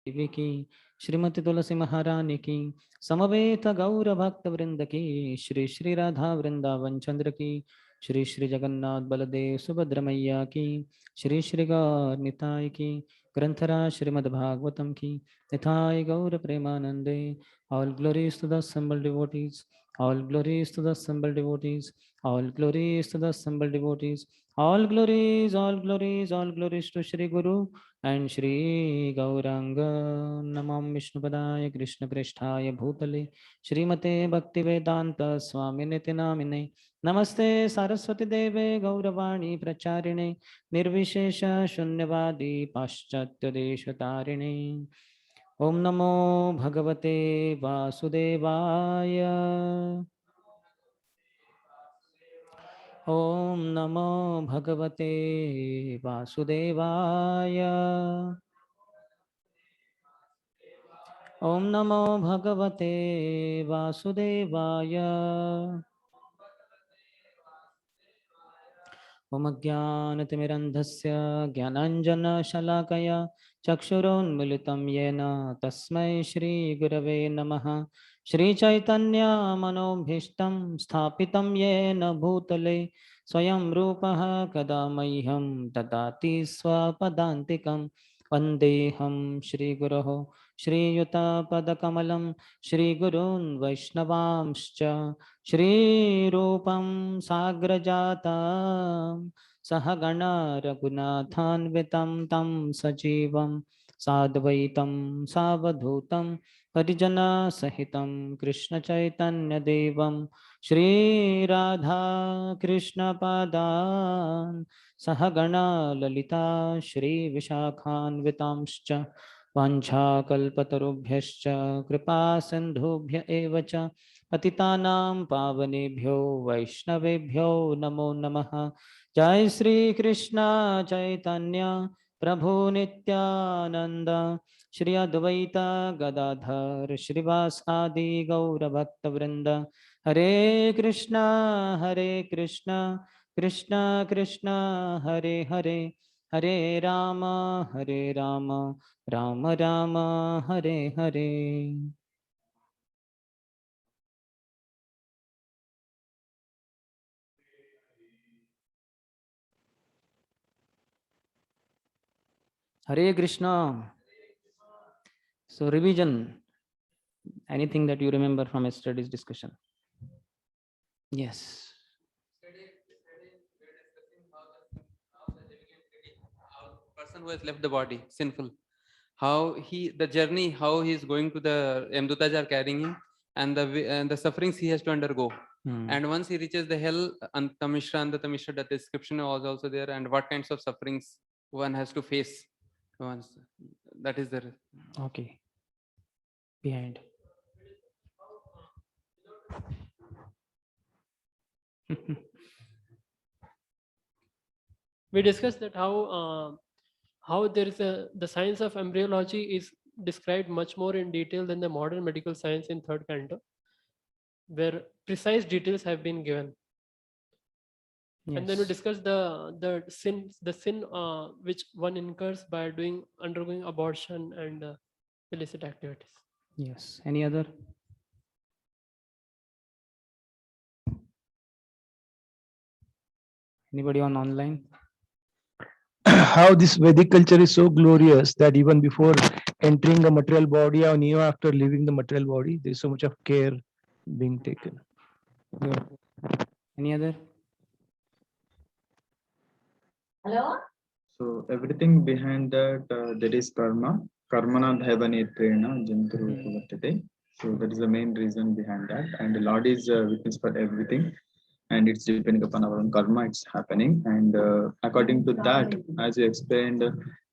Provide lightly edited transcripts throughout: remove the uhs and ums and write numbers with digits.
देवी की, श्रीमती तुलसी महारानी की, समवेत गौर भक्त वृंद की, श्री श्री राधा वृंदावन चंद्र की, श्री श्री जगन्नाथ बलदेव सुभद्र मैया की, श्री श्री गौर निताय की, ग्रंथराज श्रीमद् भागवतम की, निताय गौर प्रेमानंदे. All glories to the assembled devotees. All glories to the assembled devotees. All glories to the assembled devotees. All glories, all glories, all glories to Shri Guru and Shri Gauranga. Namam Vishnupadaya Krishna Pristhaya Bhutale Shrimate Bhaktivedanta Swami Nitinamine. Namaste Saraswati Deve Gauravani Pracharine Nirvishesha Shunyavadi Paschatya Deshatarine. Om Namo Bhagavate Vasudevaya. Om Namo Bhagavate Vasudevaya. Om Namo Bhagavate Vasudevaya. Om Jnanatimirandhasya Jnananjana Shalakaya Chakshurunmilitam Yena Tasmai Shri Gurave Namaha. Shri Chaitanya Manobhishtam Sthapitam Yena Bhutale Swayam Rupaha Kadamaiham Dadati Swapadantikam Vandeham Shri Guroho Shri Yuta Padakamalam Shri Gurun Vaishnavamscha Shri Rupam Sagrajatam Sahagana Raghunathanvitam Tam Sajivam Sadvaitam Savadhutam Parijana Sahitam Krishna Chaitanya Devam Shri Radha Krishna Padan Sahagana Lalita Shri Vishakhanvitamscha Vanchakalpatarubhyascha Kripa Sindhubhya Evacha पतितानां पावनेभ्यो वैष्णवेभ्यो नमो नमः. जय श्री कृष्ण चैतन्य प्रभु नित्यानंद श्री अद्वैत गदाधर श्रीवास आदि गौर भक्त वृंद. हरे कृष्णा कृष्ण कृष्ण हरे हरे, हरे Ram Ram Ram Hare Hare. Hare Krishna. So revision, anything that you remember from yesterday's discussion? Yes. Person who has left the body, sinful. How the journey, how he is going to the Yamdutas are carrying him, and the sufferings he has to undergo. And once he reaches the hell, Antamishra and the Tamishra, that description was also there, and what kinds of sufferings one has to face once. That is there. Okay. Behind. We discussed that how there is the science of embryology is described much more in detail than the modern medical science in third canto, where precise details have been given. Yes. And then we discussed the sin which one incurs by undergoing abortion and illicit activities. Yes. Any other? Anybody on online? How this Vedic culture is so glorious that even before entering a material body or even after leaving the material body, there is so much of care being taken. Good. Any other? Hello? So everything behind that, there is karma. Karmana bhavanetena janturupavattate. So that is the main reason behind that. And the Lord is witness for everything. And it's depending upon our own karma, it's happening. And according to that, as you explained,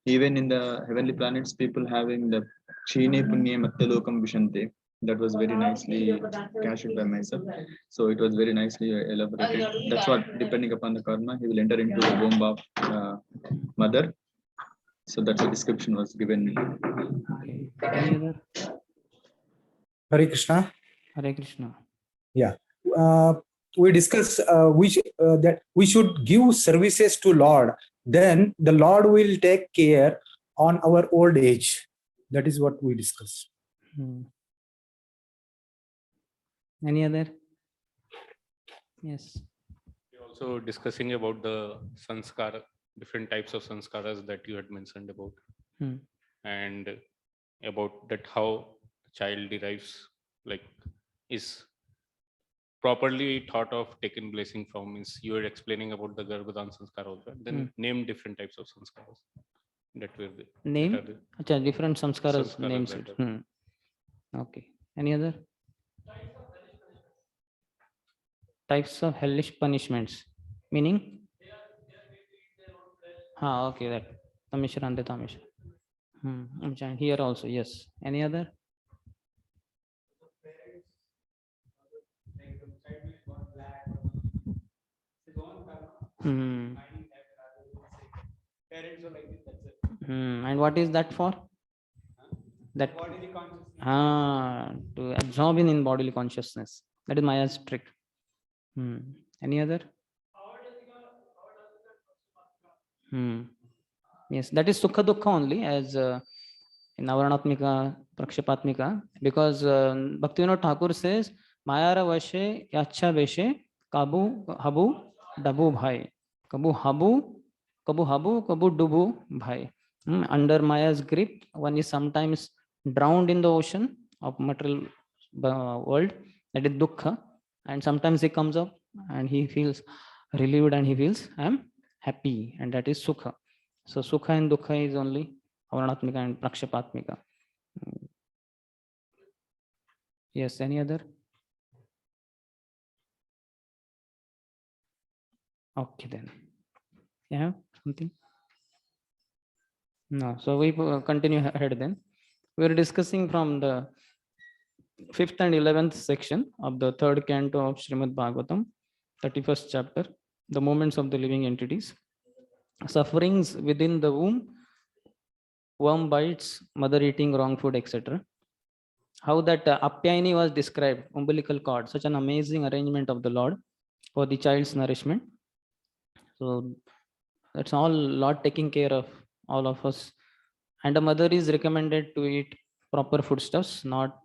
even in the heavenly planets, people having the Chine Punye Mattalokam Vishante. That was very nicely captured by myself. So it was very nicely elaborated. That's what, depending upon the karma, he will enter into the womb of mother. So that's the description was given. Okay. Any other? Hare Krishna. Hare Krishna. Yeah. We discuss that we should give services to Lord. Then the Lord will take care on our old age. That is what we discussed. Any other? Yes. We're also discussing about the sanskara, different types of sanskaras that you had mentioned about, and about that how the child derives, like, is properly thought of taken blessing from. Is you were explaining about the Garbhadan sanskara also. Then name different types of sanskaras that were there. Name? That are there. Achha, different samskaras, Sanskaras names that it. are- Okay. Any other? Types of hellish punishments. Meaning? Okay, that. Tamishra, Tamishra. Here also, yes. Any other? And what is that for? That to absorb in bodily consciousness. That is Maya's trick. Any other? Yes, that is Sukha Dukkha only, as in Avaranatmika, Prakshapatmika, because Bhaktivinoda Thakur says, Mayara Vashe, Yacha Veshe, Kabu Habu, Dabu Bhai. Kabu Habu, Kabu Dubu Bhai. Under Maya's grip, one is sometimes drowned in the ocean of material world, that is Dukkha, and sometimes he comes up and he feels relieved and he feels, I am happy, and that is Sukha. So Sukha and Dukkha is only Avaranatmika and Prakshapatmika. Yes, any other? Okay then. Yeah, something? No, so we continue ahead then. We are discussing from the 5th and 11th section of the 3rd canto of Srimad Bhagavatam, 31st chapter, the moments of the living entities. Sufferings within the womb, worm bites, mother eating wrong food, etc. How that Apyayani was described, umbilical cord, such an amazing arrangement of the Lord for the child's nourishment. So that's all Lord taking care of all of us. And a mother is recommended to eat proper foodstuffs, not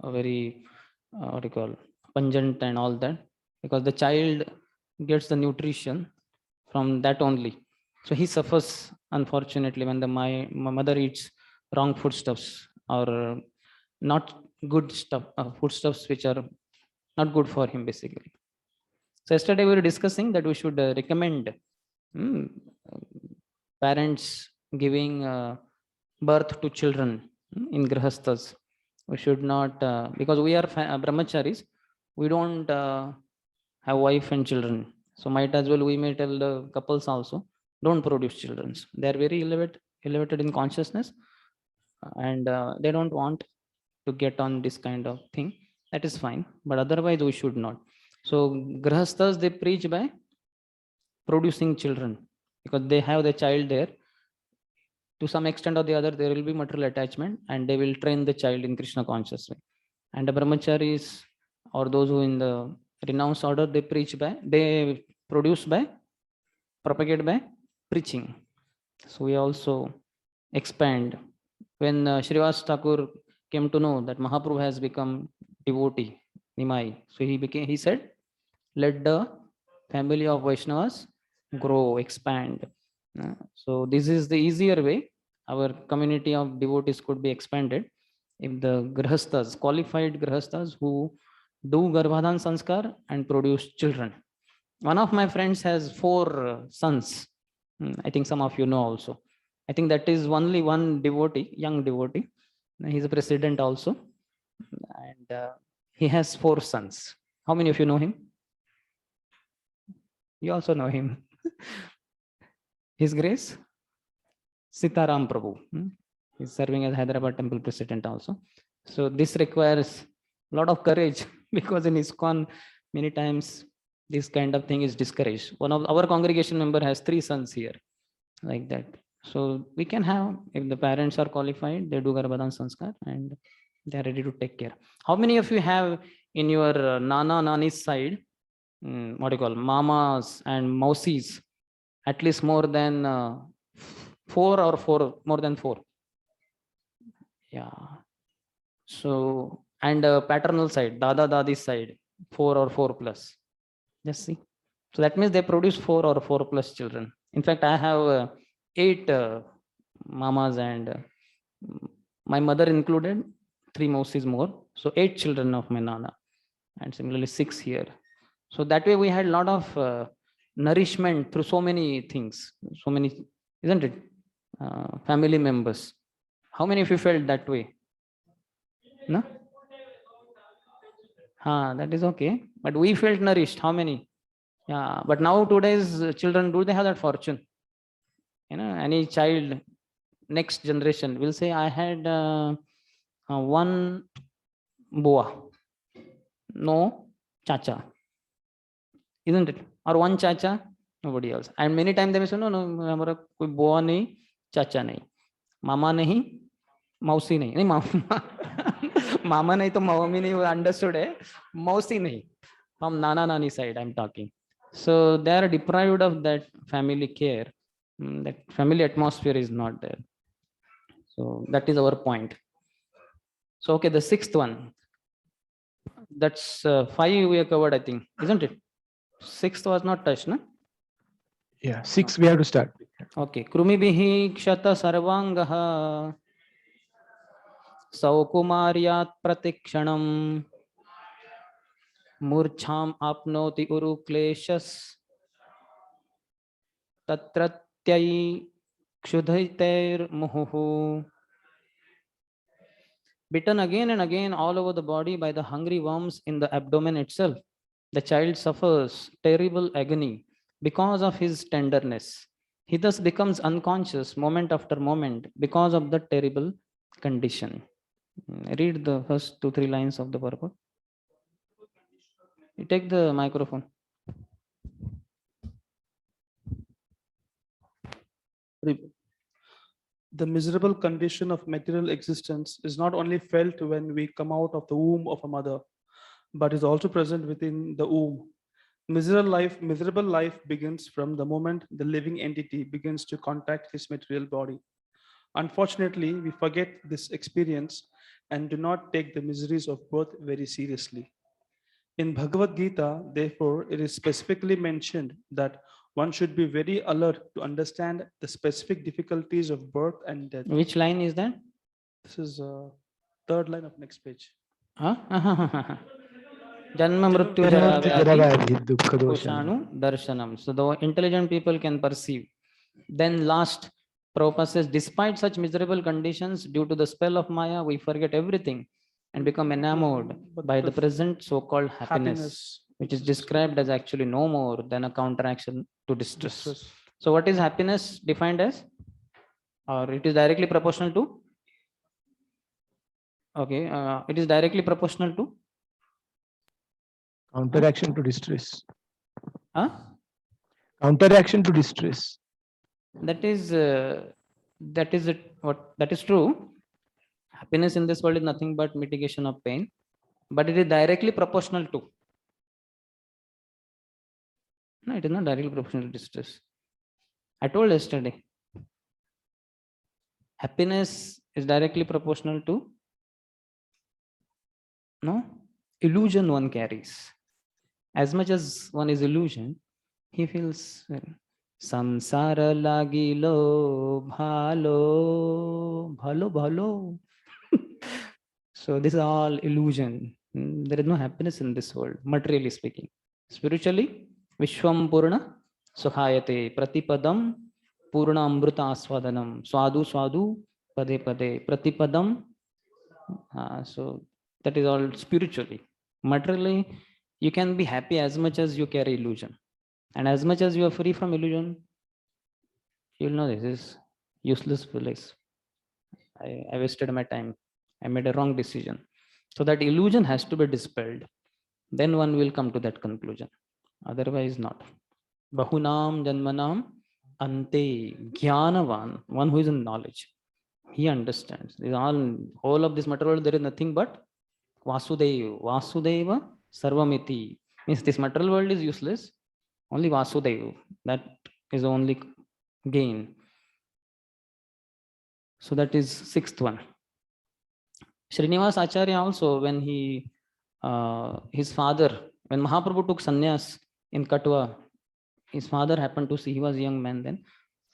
a very what do you call, pungent and all that, because the child gets the nutrition from that only. So he suffers, unfortunately, when my mother eats wrong foodstuffs or not good stuff, foodstuffs which are not good for him, basically. So yesterday we were discussing that we should recommend parents giving birth to children in grihasthas. We should not, because we are brahmacharis, we don't have wife and children. So might as well we may tell the couples also, don't produce children. They are very elevated in consciousness, and they don't want to get on this kind of thing. That is fine, but otherwise we should not. So grihasthas, they preach by producing children, because they have the child there. To some extent or the other, there will be material attachment, and they will train the child in Krishna consciousness. And the brahmacharis, or those who in the renounced order, they produce by, propagate by preaching. So we also expand. When Srivas Thakur came to know that Mahaprabhu has become devotee, Nimai, so he said, let the family of Vaishnavas grow, expand. So this is the easier way. Our community of devotees could be expanded if the grihasthas, qualified grihasthas who do Garbhadan Sanskar and produce children. One of my friends has 4 sons. I think some of you know also. I think that is only one devotee, young devotee. He's a president also. And he has 4 sons. How many of you know him? You also know him. His Grace Sitaram Prabhu. He's serving as Hyderabad Temple President also. So this requires a lot of courage, because in ISKCON many times this kind of thing is discouraged. One of our congregation member has 3 sons here, like that. So we can have, if the parents are qualified, they do Garbhadan Sanskar and they are ready to take care. How many of you have in your Nana Nani's side, what do you call, mamas and mausis, at least more than 4 or more than 4? Yeah. So, and paternal side, Dada Dadi's side, 4 or 4 plus. Just see. So that means they produce 4 or 4 plus children. In fact, I have 8 mamas and my mother included, 3 mouses more. So 8 children of my nana, and similarly 6 here. So that way we had a lot of nourishment through so many things, so many, isn't it? Family members. How many of you felt that way? No? That is okay. But we felt nourished. How many? Yeah. But now today's children, do they have that fortune? Any child, next generation will say, I had one boa, no chacha, isn't it? Or one chacha, nobody else. And many times they may say, no, हमारा कोई boa नहीं, chacha नहीं, mama नहीं, मौसी नहीं मामा नहीं तो mummy नहीं, understood है, मौसी नहीं, from nana nani side I'm talking. So they are deprived of that family care. That family atmosphere is not there. So that is our point. So okay, the 6th one, that's 5 we have covered, I think, isn't it? 6th was not touched, no? Yeah, 6 we have to start. Okay. Krumibihi kshata sarvangaha saukumaryat pratikshanam murcham apnoti urukleshas tatratyai kshudhaiter muhuhu. Bitten again and again all over the body by the hungry worms in the abdomen itself, the child suffers terrible agony because of his tenderness. He thus becomes unconscious moment after moment because of the terrible condition. Read the first 2-3 lines of the purport. You take the microphone. The miserable condition of material existence is not only felt when we come out of the womb of a mother, but is also present within the womb. Miserable life begins from the moment the living entity begins to contact his material body. Unfortunately, we forget this experience and do not take the miseries of birth very seriously. In Bhagavad Gita, therefore, it is specifically mentioned that one should be very alert to understand the specific difficulties of birth and death. Which line is that? This is third line of next page. Janma mrityu jara vyadhi koshanu darshanam. So the intelligent people can perceive. Then last, Prabhupada says, despite such miserable conditions, due to the spell of Maya, we forget everything and become enamored by the present so-called happiness, which is described as actually no more than a counteraction to distress. So what is happiness defined as? Or it is directly proportional to? Okay, it is directly proportional to? Counteraction to distress. Counteraction to distress. That is true. Happiness in this world is nothing but mitigation of pain, but it is directly proportional to. No, it is not directly proportional to distress. I told yesterday, happiness is directly proportional to illusion one carries. As much as one is illusion, he feels samsara lagilo bhalo bhalo bhalo. So this is all illusion. There is no happiness in this world, materially speaking. Spiritually, Vishwam Purna Sukhayate Pratipadam Purna Amruta Aswadanam Swadu Swadu Pade Pade Pratipadam. So that is all spiritually. Materially, you can be happy as much as you carry illusion. And as much as you are free from illusion, you will know this is useless place. I wasted my time. I made a wrong decision. So that illusion has to be dispelled. Then one will come to that conclusion. Otherwise not. Bahunam janmanam ante jnanavan, one who is in knowledge. He understands. All of this material, there is nothing but Vasudeva. Vasudeva sarvamiti. Means this material world is useless. Only Vasudeva. That is the only gain. So that is 6th one. Srinivas Acharya also, when his father, when Mahaprabhu took sannyas in Katwa, his father happened to see, he was a young man then,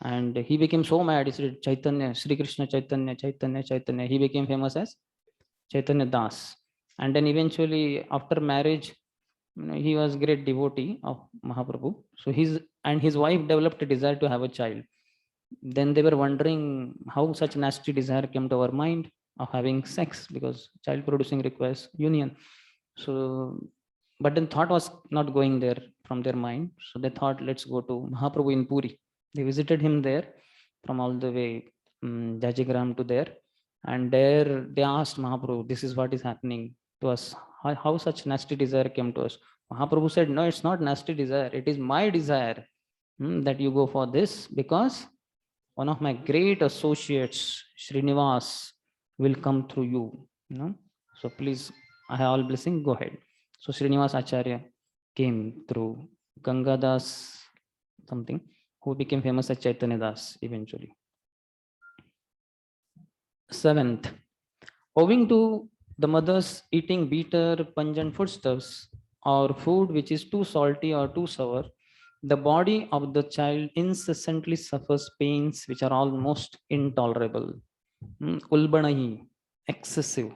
and he became so mad. He said, Chaitanya, Sri Krishna Chaitanya, Chaitanya, Chaitanya. He became famous as Chaitanya Das. And then eventually, after marriage, he was great devotee of Mahaprabhu. So his wife developed a desire to have a child. Then they were wondering how such nasty desire came to our mind of having sex, because child producing requires union. So, but then thought was not going there from their mind. So they thought, let's go to Mahaprabhu in Puri. They visited him there from all the way Jajigram to there. And there they asked Mahaprabhu, this is what is happening to us. How such nasty desire came to us? Mahaprabhu said, no, it's not nasty desire. It is my desire that you go for this, because one of my great associates, Srinivas, will come through you. So please, I have all blessing, go ahead. So Srinivas Acharya came through Gangadas something, who became famous as Chaitanya Das eventually. 7th, owing to the mother's eating bitter, pungent foodstuffs or food which is too salty or too sour, the body of the child incessantly suffers pains which are almost intolerable. Ulbanahi, excessive.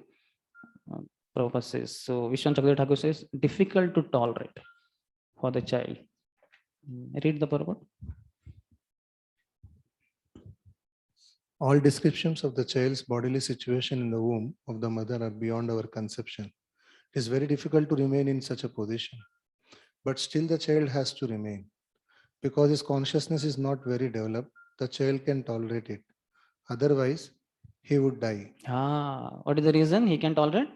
Prabhupada says. So Vishwan Chakra Thakur says, difficult to tolerate for the child. Read the purport. All descriptions of the child's bodily situation in the womb of the mother are beyond our conception. It is very difficult to remain in such a position, but still the child has to remain. Because his consciousness is not very developed, the child can tolerate it. Otherwise, he would die. What is the reason he can tolerate?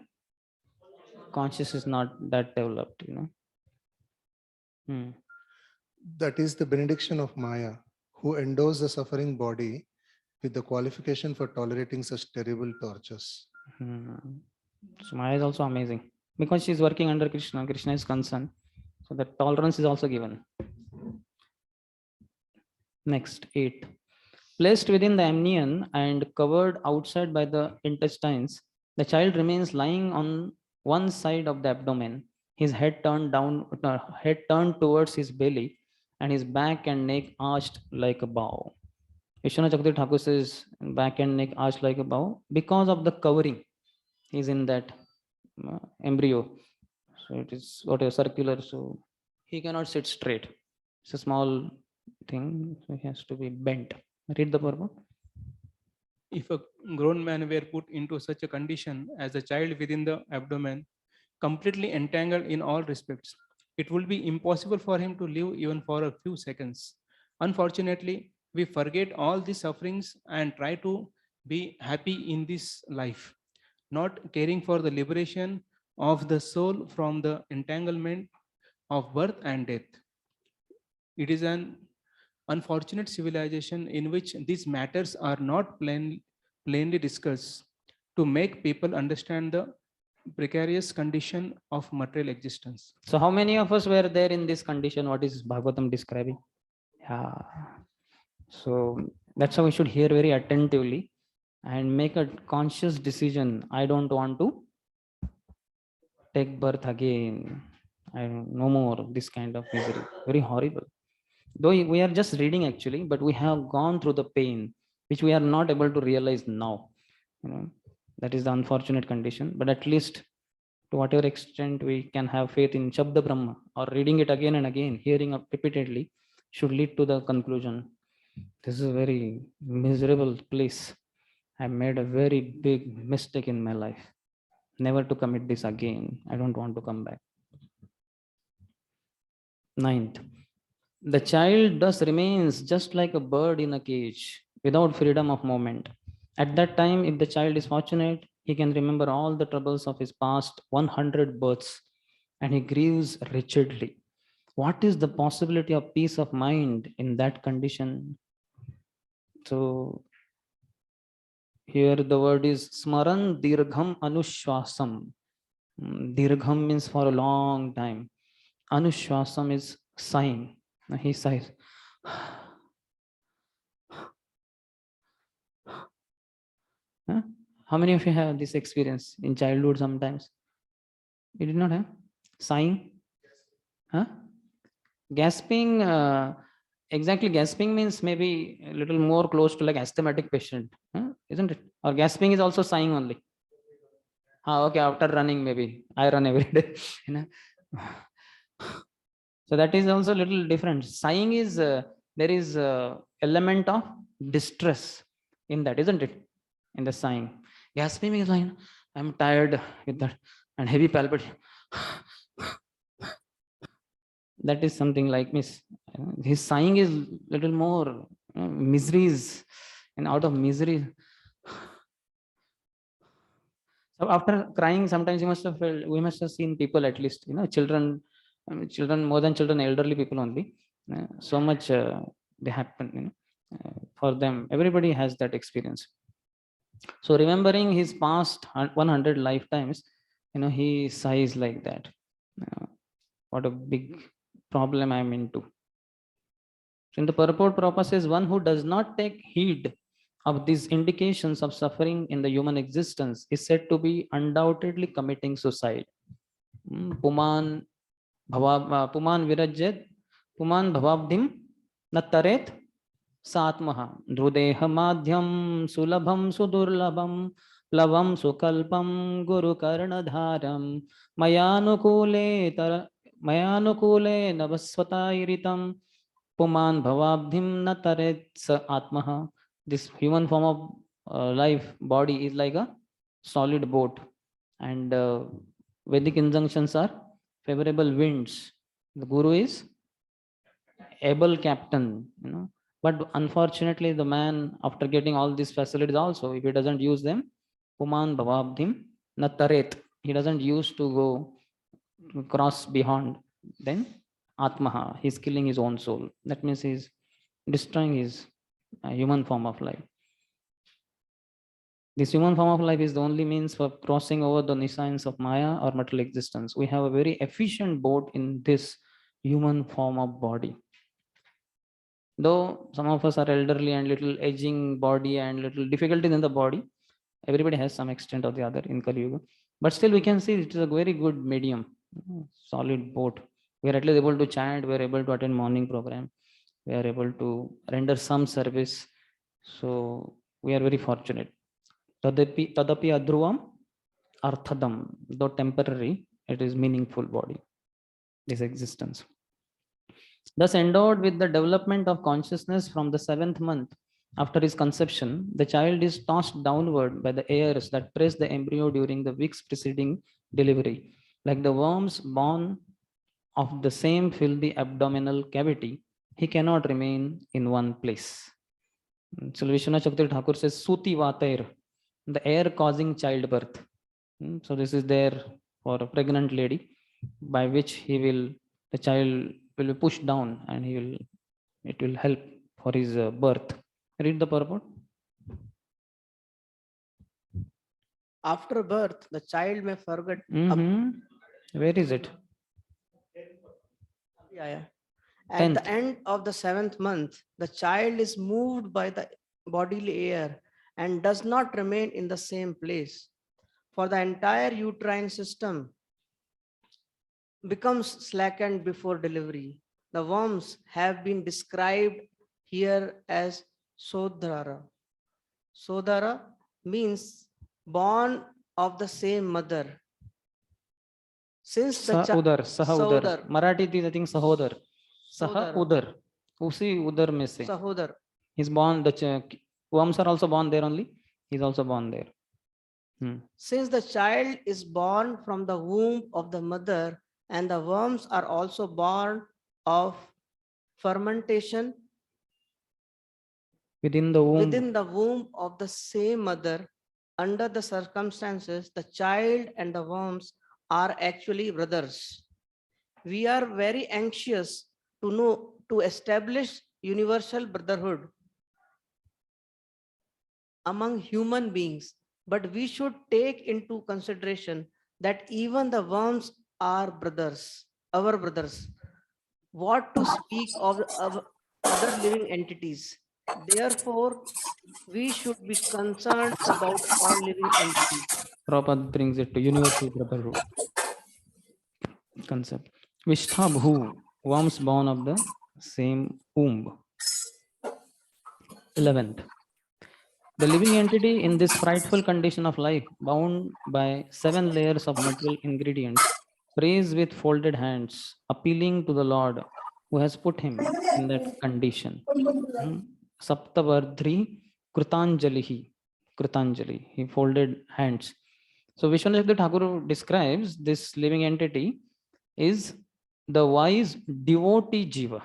Consciousness is not that developed, That is the benediction of Maya, who endows the suffering body with the qualification for tolerating such terrible tortures. So Maya is also amazing, because she is working under Krishna. Krishna is concerned. So that tolerance is also given. Next, 8. Placed within the amnion and covered outside by the intestines, the child remains lying on one side of the abdomen, his head turned towards his belly, and his back and neck arched like a bow. Vishwanath Chakravarti Thakur says, back and neck arched like a bow because of the covering. He's in that embryo. So it is circular, so he cannot sit straight. It's a small thing, so he has to be bent. Read the purport. If a grown man were put into such a condition as a child within the abdomen, completely entangled in all respects, it would be impossible for him to live even for a few seconds. Unfortunately, we forget all these sufferings and try to be happy in this life, not caring for the liberation of the soul from the entanglement of birth and death. It is an unfortunate civilization in which these matters are not plainly discussed to make people understand the precarious condition of material existence. So how many of us were there in this condition? What is Bhagavatam describing? Yeah. So that's how we should hear very attentively and make a conscious decision. I don't want to take birth again. No more this kind of misery. Very horrible. Though we are just reading actually, but we have gone through the pain, which we are not able to realize now. That is the unfortunate condition. But at least to whatever extent we can have faith in Shabda Brahma, or reading it again and again, hearing it repeatedly, should lead to the conclusion. This is a very miserable place. I made a very big mistake in my life. Never to commit this again. I don't want to come back. 9th, the child thus remains just like a bird in a cage, without freedom of movement. At that time, if the child is fortunate, he can remember all the troubles of his past 100 births, and he grieves wretchedly. What is the possibility of peace of mind in that condition? So here the word is smaran dirgham anushwasam. Dirgham means for a long time. Anushwasam is sighing. He sighs. How many of you have this experience in childhood sometimes? You did not have? Sighing? Huh? Gasping, exactly, gasping means maybe a little more close to like asthmatic patient, huh? Isn't it? Or gasping is also sighing only. Okay, after running maybe. I run every day. You know? So that is also a little different. Sighing is, there is element of distress in that, isn't it? In the sighing. Gasping is like, I'm tired with that and heavy palpitation. That is something like miss. His sighing is little more miseries, and out of misery. So after crying, sometimes you must have felt, we must have seen people, at least, children, children more than children, elderly people only. So much they happen, for them. Everybody has that experience. So remembering his past 100 lifetimes, he sighs like that. What a big problem I'm into. So in the purport proper says, one who does not take heed of these indications of suffering in the human existence is said to be undoubtedly committing suicide. Puman virajyat, puman bhavabdim nattaret satmaha drudeha madhyam sulabham sudurlabham plavam sukalpam guru karnadharam mayanukule navasvata Puman bhavabdhim na taret sa atmaha. This human form of life, body, is like a solid boat. And Vedic injunctions are favorable winds. The guru is able captain, But unfortunately, the man, after getting all these facilities also, if he doesn't use them, Puman bhavabdhim na taret. He doesn't use to go cross beyond. Then Atmaha, he's killing his own soul. That means he's destroying his human form of life. This human form of life is the only means for crossing over the nescience of Maya or material existence. We have a very efficient boat in this human form of body. Though some of us are elderly and little aging body and little difficulties in the body, everybody has some extent or the other in Kali Yuga. But still we can see it is a very good medium, solid boat. We are at least able to chant, we are able to attend morning program, we are able to render some service. So we are very fortunate. Tadapi adruvam arthadam, though temporary, it is meaningful body, this existence. Thus endowed with the development of consciousness from the 7th month after his conception, the child is tossed downward by the airs that press the embryo during the weeks preceding delivery. Like the worms born of the same fill the abdominal cavity, he cannot remain in one place. So Vishwanath Chakravarti Thakur says, Suti Vatair, the air causing childbirth. So this is there for a pregnant lady, by which the child will be pushed down and it will help for his birth. Read the purport. After birth, the child may forget. Where is it? Yeah. At the end of the 7th month, the child is moved by the bodily air and does not remain in the same place. For the entire uterine system becomes slackened before delivery. The worms have been described here as Sodhara. Sodhara means born of the same mother. Since the Sahodar. Marathi is I think Sahodar. Saha Udar. Usi Udar mein se. Sahodar. He's born, the worms are also born there only. He's also born there. Since the child is born from the womb of the mother and the worms are also born of fermentation within the womb of the same mother, under the circumstances, the child and the worms are actually brothers. We are very anxious to establish universal brotherhood among human beings, but we should take into consideration that even the worms are brothers, our brothers. What to speak of other living entities? Therefore, we should be concerned about all living entities. Prabhupada brings it to universal brotherhood concept. Vishthabhu, worms born of the same womb. 11th. The living entity in this frightful condition of life, bound by 7 layers of material ingredients, prays with folded hands, appealing to the Lord who has put him in that condition. Saptavardhri Krutanjalihi. Krutanjali. He folded hands. So Vishwanath Thakur describes this living entity is the wise devotee jiva.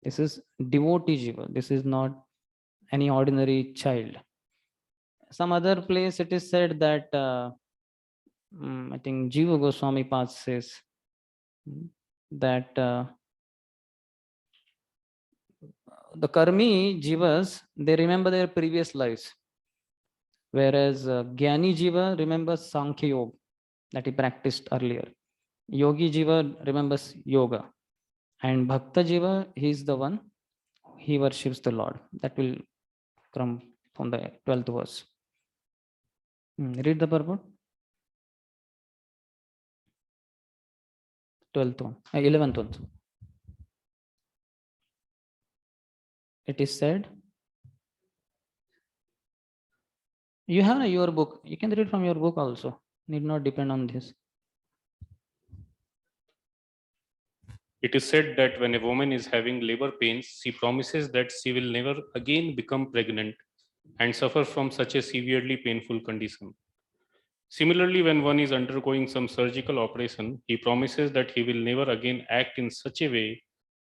This is devotee jiva. This is not any ordinary child. Some other place it is said that I think Jiva Goswami Pad says that the karmi jivas, they remember their previous lives, whereas Gyani jiva remembers Sankhya Yoga that he practiced earlier. Yogi jiva remembers yoga, and Bhakta jiva, he is the one, he worships the Lord. That will come from the 12th verse. Read the purport. 12th one, 11th one. It is said, you have your book, you can read from your book also, need not depend on this. It is said that when a woman is having labor pains, she promises that she will never again become pregnant and suffer from such a severely painful condition. Similarly, when one is undergoing some surgical operation, he promises that he will never again act in such a way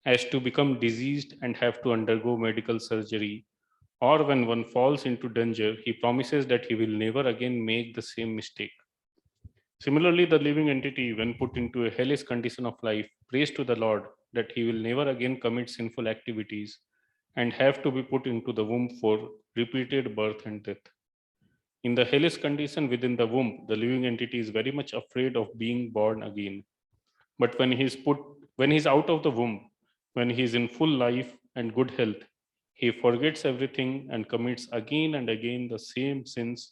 as to become diseased and have to undergo medical surgery. Or when one falls into danger, he promises that he will never again make the same mistake. Similarly, the living entity, when put into a hellish condition of life, prays to the Lord that he will never again commit sinful activities and have to be put into the womb for repeated birth and death. In the hellish condition within the womb, the living entity is very much afraid of being born again. But when he is out of the womb, when he is in full life and good health, he forgets everything and commits again and again the same sins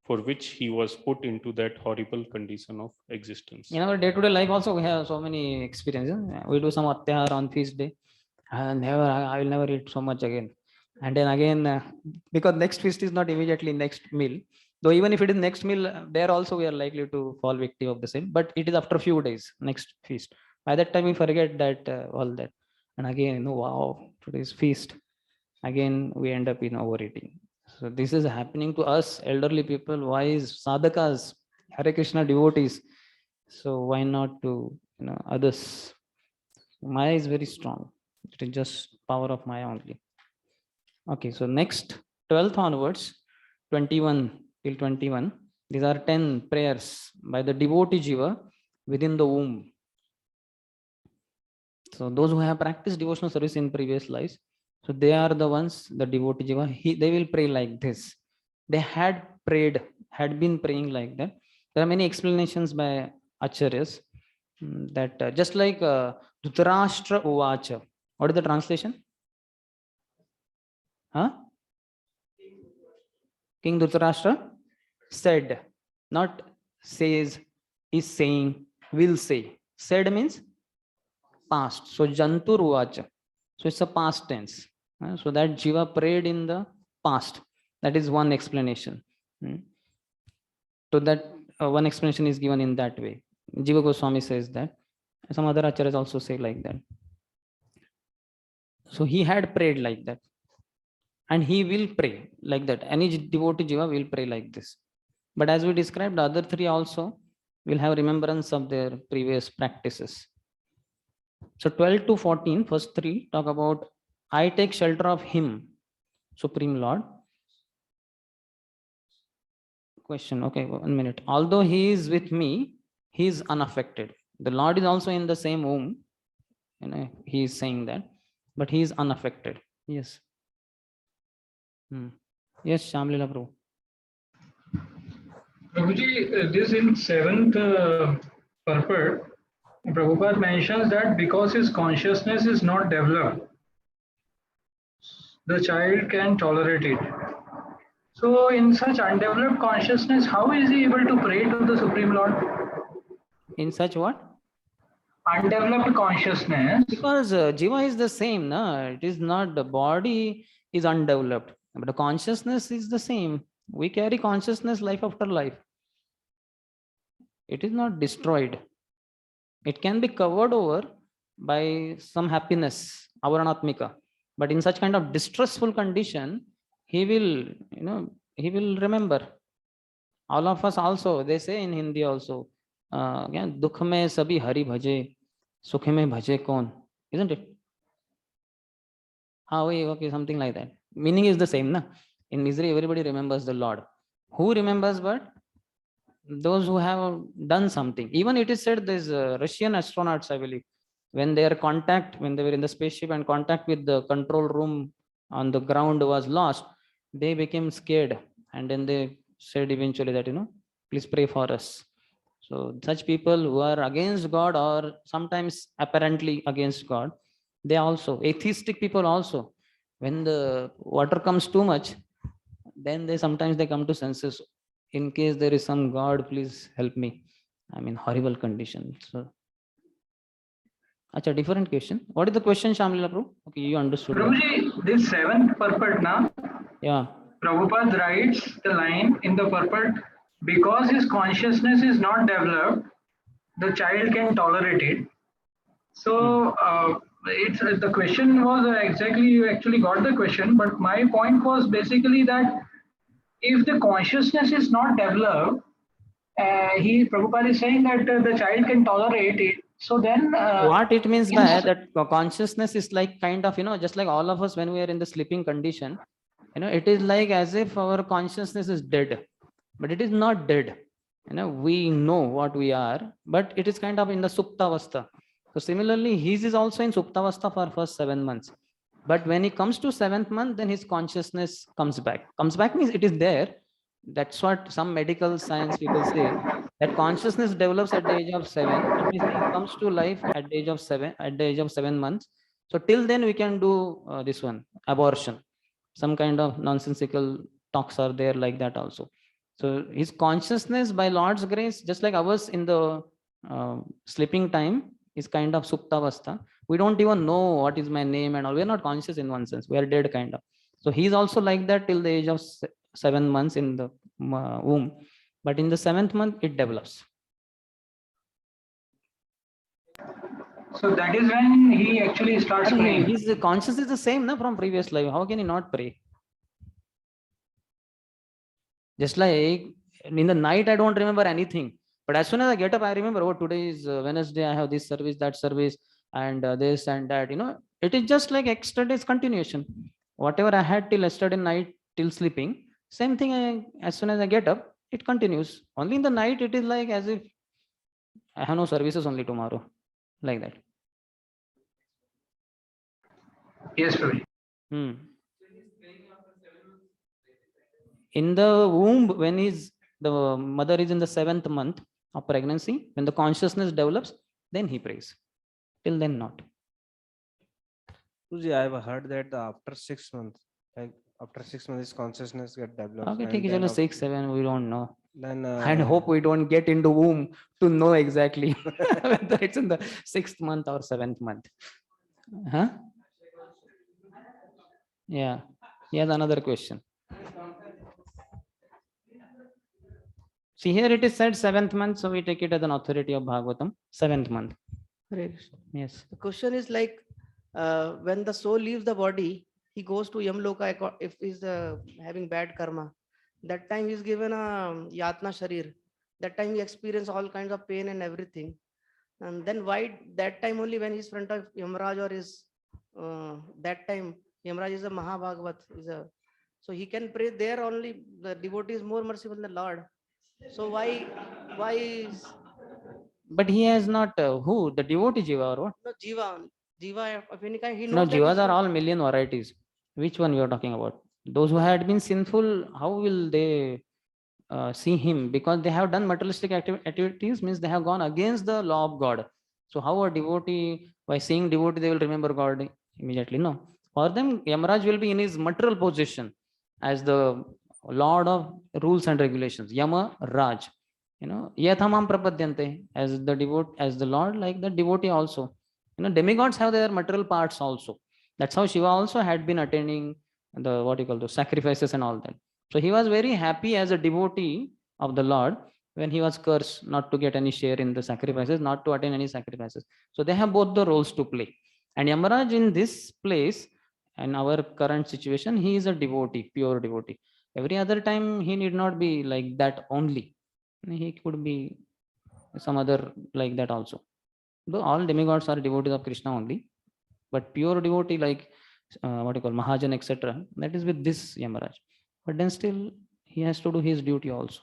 for which he was put into that horrible condition of existence. In our day-to-day life also, we have so many experiences. We do some atyahar on feast day, and I will never eat so much again. And then again, because next feast is not immediately next meal, though even if it is next meal, there also we are likely to fall victim of the same, but it is after a few days, next feast. By that time we forget that all that. And again, wow, today's feast. Again, we end up in overeating. So this is happening to us, elderly people, wise sadhakas, Hare Krishna devotees. So why not to others? Maya is very strong. It is just power of Maya only. Okay, so next 12th onwards, 21 till 21. These are 10 prayers by the devotee jiva within the womb. So those who have practiced devotional service in previous lives, so they are the ones, the devotee jiva, they will pray like this. They had been praying like that. There are many explanations by acharyas that just like Dhritarashtra Uvacha. What is the translation? King Dhritarashtra said, not says, is saying, will say. Said means past. So Jantur Uvacha. So it's a past tense. So that Jiva prayed in the past. That is one explanation. So that one explanation is given in that way. Jiva Goswami says that. Some other acharyas also say like that. So he had prayed like that. And he will pray like that. Any devotee jiva will pray like this. But as we described, the other three also will have remembrance of their previous practices. So 12 to 14, first three talk about I take shelter of him, Supreme Lord. Question, okay, 1 minute. Although he is with me, he is unaffected. The Lord is also in the same womb. He is saying that, but he is unaffected. Yes. Yes, Shamlila Prabhu. Prabhuji, this in 7th purport, Prabhupada mentions that because his consciousness is not developed, the child can tolerate it. So in such undeveloped consciousness, how is he able to pray to the Supreme Lord? In such what? Undeveloped consciousness. Because jiva is the same, no? It is not, the body is undeveloped, but the consciousness is the same. We carry consciousness life after life. It is not destroyed. It can be covered over by some happiness, avaranatmika. But in such kind of distressful condition, he will, he will remember. All of us also, they say in Hindi also, dukh mein sabhi hari bhaje, sukh mein bhaje kaun, isn't it? Okay, something like that. Meaning is the same, na? In misery, everybody remembers the Lord. Who remembers but those who have done something. Even it is said these Russian astronauts, I believe, when they were in the spaceship and contact with the control room on the ground was lost, they became scared. And then they said eventually that, please pray for us. So such people who are against God or sometimes apparently against God, they also, atheistic people also, when the water comes too much, then sometimes they come to senses. In case there is some God, please help me. I'm in horrible condition. So, different question. What is the question, Shamlila Prabhu? Okay, you understood. Prabhuji, this seventh purport, na? Yeah. Prabhupada writes the line in the purport, because his consciousness is not developed, the child can tolerate it. So it's the question was exactly, you actually got the question, but my point was basically that if the consciousness is not developed, Prabhupada is saying that the child can tolerate it. So then what it means by that consciousness is like kind of, just like all of us when we are in the sleeping condition, it is like as if our consciousness is dead, but it is not dead. We know what we are, but it is kind of in the suptavastha. So similarly, his is also in suptavastha for first 7 months. But when he comes to 7th month, then his consciousness comes back. Comes back means it is there. That's what some medical science people say, that consciousness develops at the age of 7. That means he comes to life at the age of 7 months. So till then we can do this one, abortion. Some kind of nonsensical talks are there like that also. So his consciousness by Lord's grace, just like ours in the sleeping time, is kind of suptavastha. We don't even know what is my name and all. We are not conscious in one sense. We are dead kind of. So he's also like that till the age of 7 months in the womb. But in the 7th month, it develops. so that is when he actually starts praying. His consciousness is the same from previous life. How can he not pray? Just like in the night, I don't remember anything. But as soon as I get up, I remember, oh, today is Wednesday, I have this service, that service, and this and that. It is just like yesterday's continuation. Whatever I had till yesterday night, till sleeping, same thing, as soon as I get up, it continues. Only in the night, it is like as if I have no services only tomorrow, like that. Yes, Prabhuji. In the womb, when the mother is in the 7th month of pregnancy, when the consciousness develops, then he prays. Till then, not. I have heard that after 6 months, like after 6 months, his consciousness get developed. Okay, take it 6, 7. We don't know. Then and hope we don't get into womb to know exactly whether it's in the 6th month or 7th month. Huh? Yeah. Here's another question. See, here it is said 7th month, so we take it as an authority of Bhagavatam, 7th month. Yes. The question is like, when the soul leaves the body, he goes to Yamloka if he's having bad karma. That time he's given a Yatna Sharir. That time he experiences all kinds of pain and everything. And then why that time only when he's front of Yamraj or is that time Yamraj is a Mahabhagavat, so he can pray there only. The devotee is more merciful than the Lord. So why is... But he has not who? The devotee Jiva or what? No, Jiva of any kind. He knows No, that Jivas are all million varieties. Which one you are talking about? Those who had been sinful, how will they see him? Because they have done materialistic activities, means they have gone against the law of God. So how a devotee, by seeing devotee, they will remember God immediately? No. For them, Yamaraj will be in his material position as the lord of rules and regulations. Yama Raj. Yathamam prapadyante, as the as the Lord, like the devotee also. Demigods have their material parts also. That's how Shiva also had been attending the what you call the sacrifices and all that. So he was very happy as a devotee of the Lord when he was cursed not to get any share in the sacrifices, not to attend any sacrifices. So they have both the roles to play. And Yamaraj in this place, in our current situation, he is a devotee, pure devotee. Every other time he need not be like that only. He could be some other like that also. Though all demigods are devotees of Krishna only, but pure devotee like what you call Mahajan, etc. That is with this Yamaraj. But then still he has to do his duty also.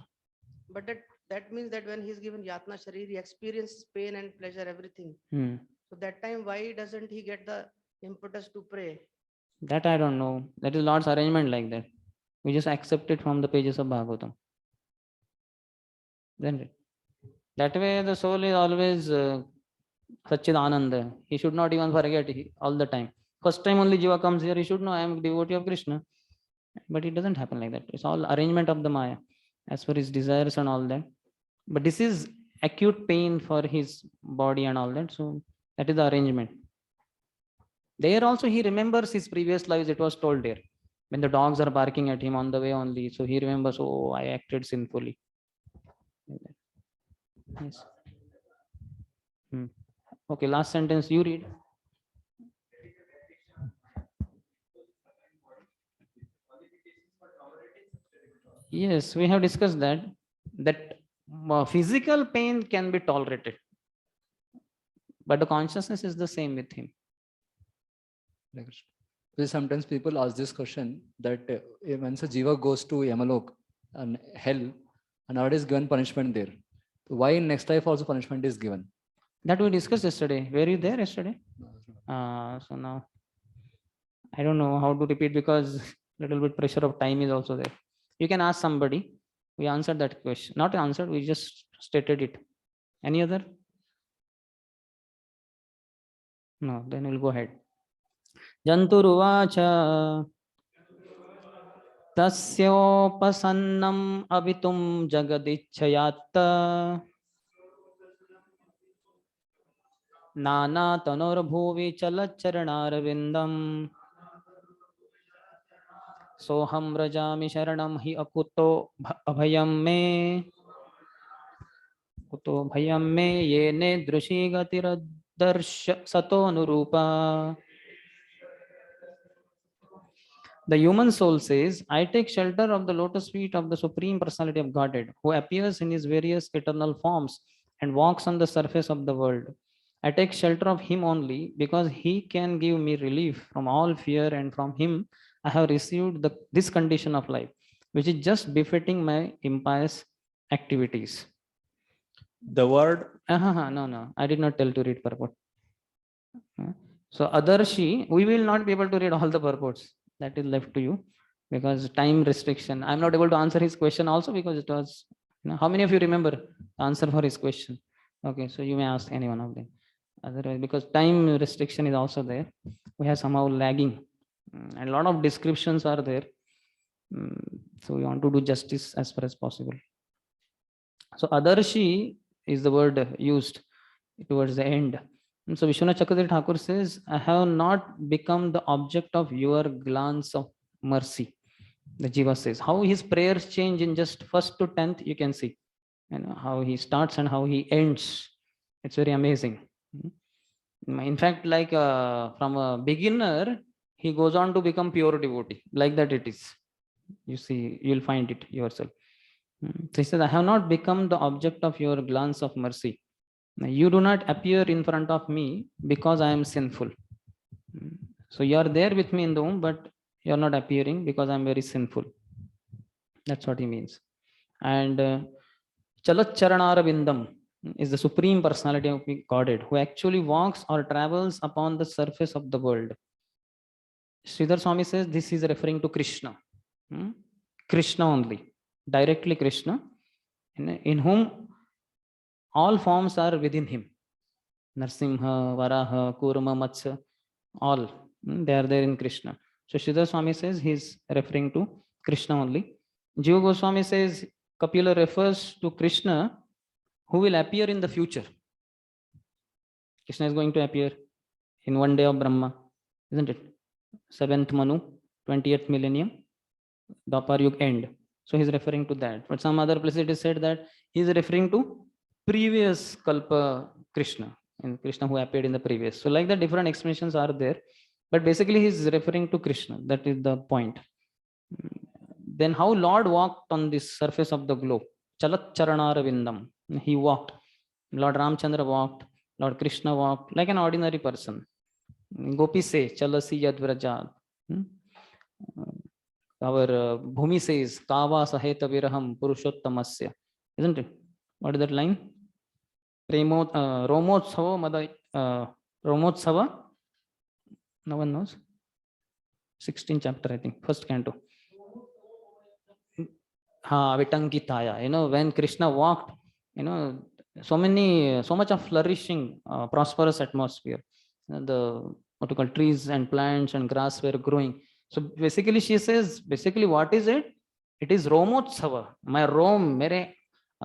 But that means that when he's given Yatna Sharir, he experiences pain and pleasure, everything. So that time, why doesn't he get the impetus to pray? That I don't know. That is Lord's arrangement like that. We just accept it from the pages of Bhagavatam. Then that way the soul is always Satchidananda. He should not even forget all the time. First time only Jiva comes here, he should know I am a devotee of Krishna. But it doesn't happen like that. It's all arrangement of the Maya as per his desires and all that. But this is acute pain for his body and all that. So that is the arrangement. There also he remembers his previous lives. It was told there. When the dogs are barking at him on the way only. So he remembers, oh, I acted sinfully. Yes. Okay, last sentence you read. Yes, we have discussed that physical pain can be tolerated, but the consciousness is the same with him. Sometimes people ask this question that once a jiva goes to Yamalok and hell, and nowadays is given punishment there, why in next life also punishment is given? That we discussed yesterday. Were you there yesterday? So now I don't know how to repeat because little bit pressure of time is also there. You can ask somebody. We answered that question. Not answered, we just stated it. Any other? No, then we'll go ahead. Janturuvacha tasyopasannam avitum jagadichyatta nana tanor bhuvi chalaccharanarvindam soham rajami sharanam hi akuto abhayam me kuto bhayam me yene drushi gatiradarsh sato anurupa. The human soul says, I take shelter of the lotus feet of the Supreme Personality of Godhead, who appears in his various eternal forms and walks on the surface of the world. I take shelter of him only because he can give me relief from all fear, and from him I have received this condition of life, which is just befitting my impious activities. The word... No, I did not tell to read purport. So Adarshi, we will not be able to read all the purports. That is left to you because time restriction. I'm not able to answer his question also because it was, how many of you remember the answer for his question? Okay, so you may ask any one of them. Otherwise, because time restriction is also there, we are somehow lagging and a lot of descriptions are there. So we want to do justice as far as possible. So Adarshi is the word used towards the end. And so Vishwanath Chakravarti Thakur says, I have not become the object of your glance of mercy. The Jiva says, how his prayers change in just 1st to 10th, you can see. How he starts and how he ends. It's very amazing. In fact, like from a beginner, he goes on to become pure devotee. Like that it is. You see, you'll find it yourself. So he says, I have not become the object of your glance of mercy. You do not appear in front of me because I am sinful. So you are there with me in the womb, but you are not appearing because I am very sinful. That's what he means. And Chalaccharanarvindam is the Supreme Personality of Godhead who actually walks or travels upon the surface of the world. Sridhar Swami says this is referring to Krishna. Krishna only. Directly Krishna, in whom all forms are within him. Narsimha, Varaha, Kurma, Matsya, all They are there in Krishna. So Sridhar Swami says he's referring to Krishna only. Jiva Goswami says Kapila refers to Krishna who will appear in the future. Krishna is going to appear in one day of Brahma, isn't it? 7th Manu, 20th millennium, Dwapar Yug end. So he's referring to that. But some other places it is said that he's referring to previous Kalpa Krishna, in Krishna who appeared in the previous. So like the different explanations are there, but basically he's referring to Krishna. That is the point. Then how Lord walked on this surface of the globe? Chalat Charanara Vindam. He walked. Lord Ramchandra walked. Lord Krishna walked like an ordinary person. Gopi say, Chalasi Yadvrajad. Our Bhumi says, Kava Saheta Viraham Purushottamasya. Isn't it? What is that line? Romotsava Mada Romotsava. No one knows. 16th chapter, I think, first canto. Vitankitaya. You know, when Krishna walked, you know, so much of flourishing, prosperous atmosphere. The what you call trees and plants and grass were growing. So basically, she says, basically, what is it? It is Romotsava. My Rome, mere,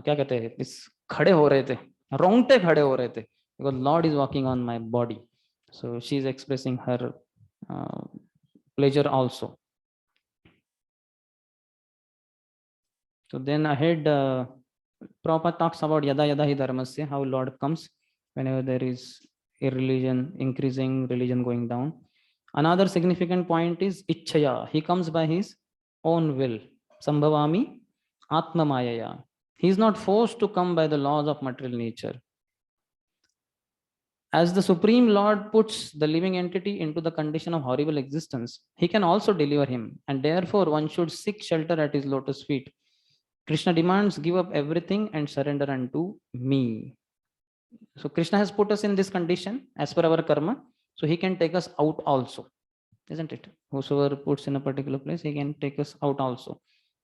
क्या कहते हैं? इस खड़े हो रहे थे, रोंगटे खड़े हो रहे थे, because Lord is walking on my body. So she is expressing her pleasure also. So then ahead, Prabhupada talks about Yada Yada Hi Dharmasya, how Lord comes whenever there is a religion increasing, religion going down. Another significant point is Ichchaya. He comes by his own will. Sambhavami Atma Mayaya. He is not forced to come by the laws of material nature. As the Supreme Lord puts the living entity into the condition of horrible existence, he can also deliver him, and therefore one should seek shelter at his lotus feet. Krishna demands, give up everything and surrender unto me. So Krishna has put us in this condition as per our karma, so he can take us out also, isn't it? Whosoever puts in a particular place, he can take us out also.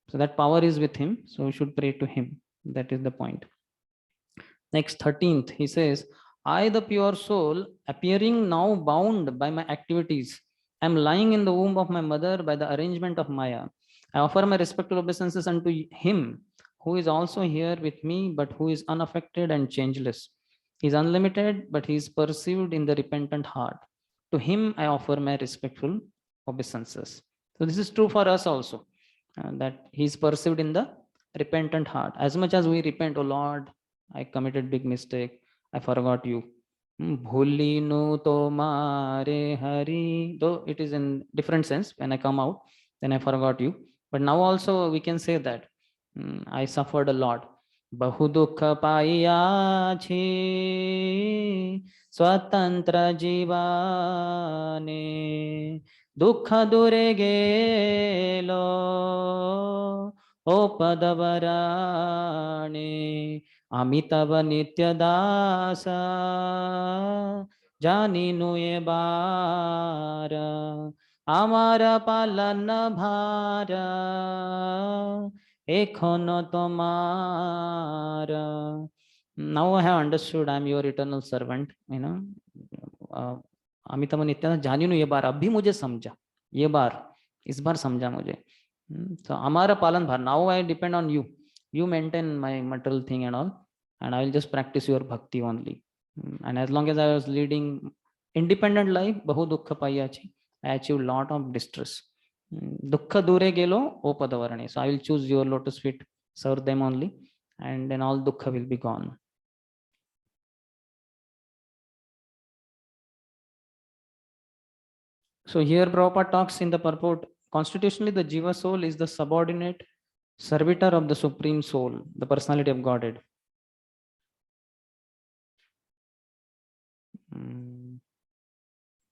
So that power is with him, so we should pray to him. That is the point. Next, 13th, he says, I, the pure soul, appearing now bound by my activities, am lying in the womb of my mother by the arrangement of Maya. I offer my respectful obeisances unto him who is also here with me, but who is unaffected and changeless. He is unlimited, but he is perceived in the repentant heart. To him I offer my respectful obeisances. So this is true for us also, that he is perceived in the repentant heart. As much as we repent, oh Lord, I committed big mistake, I forgot you. Bhuli no tomare hari. Though it is in different sense, when I come out, then I forgot you. But now also we can say that I suffered a lot. Bahu dukha paiya chhe swatantra jivane dukha dure gelo o padavarane amitava nitya dasa janinu e bara amara palana bhara ekhono tomara. Now I have understood I am your eternal servant, you know. Amitabh Nityanand जानी नु ये बार अभी मुझे समझा, ये बार इस बार समझा मुझे. So हमारा पालन भार. Now I depend on you. You maintain my material thing and all, and I will just practice your bhakti only. And as long as I was leading independent life, bahu dukha payachi, I achieved lot of distress. Dukkha dure gelo o padavarane. So I will choose your lotus feet, serve them only, and then all dukkha will be gone. So here Prabhupada talks in the purport, constitutionally the Jiva soul is the subordinate servitor of the Supreme Soul, the personality of Godhead.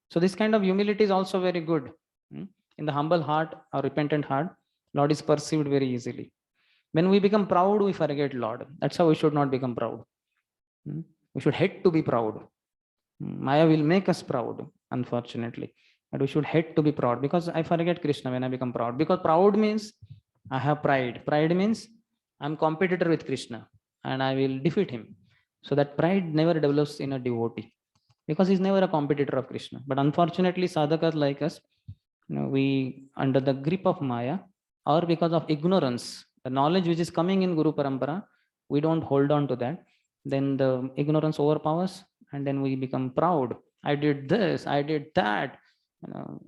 So this kind of humility is also very good. In the humble heart or repentant heart, Lord is perceived very easily. When we become proud, we forget Lord. That's how we should not become proud. We should hate to be proud. Maya will make us proud, unfortunately. But we should hate to be proud, because I forget Krishna when I become proud. Because proud means I have pride. Pride means I'm competitor with Krishna and I will defeat him. So that pride never develops in a devotee. because he's never a competitor of Krishna. But unfortunately, sadhakas like us, we under the grip of Maya or because of ignorance, the knowledge which is coming in Guru Parampara, we don't hold on to that. Then the ignorance overpowers, and then we become proud. I did this, I did that.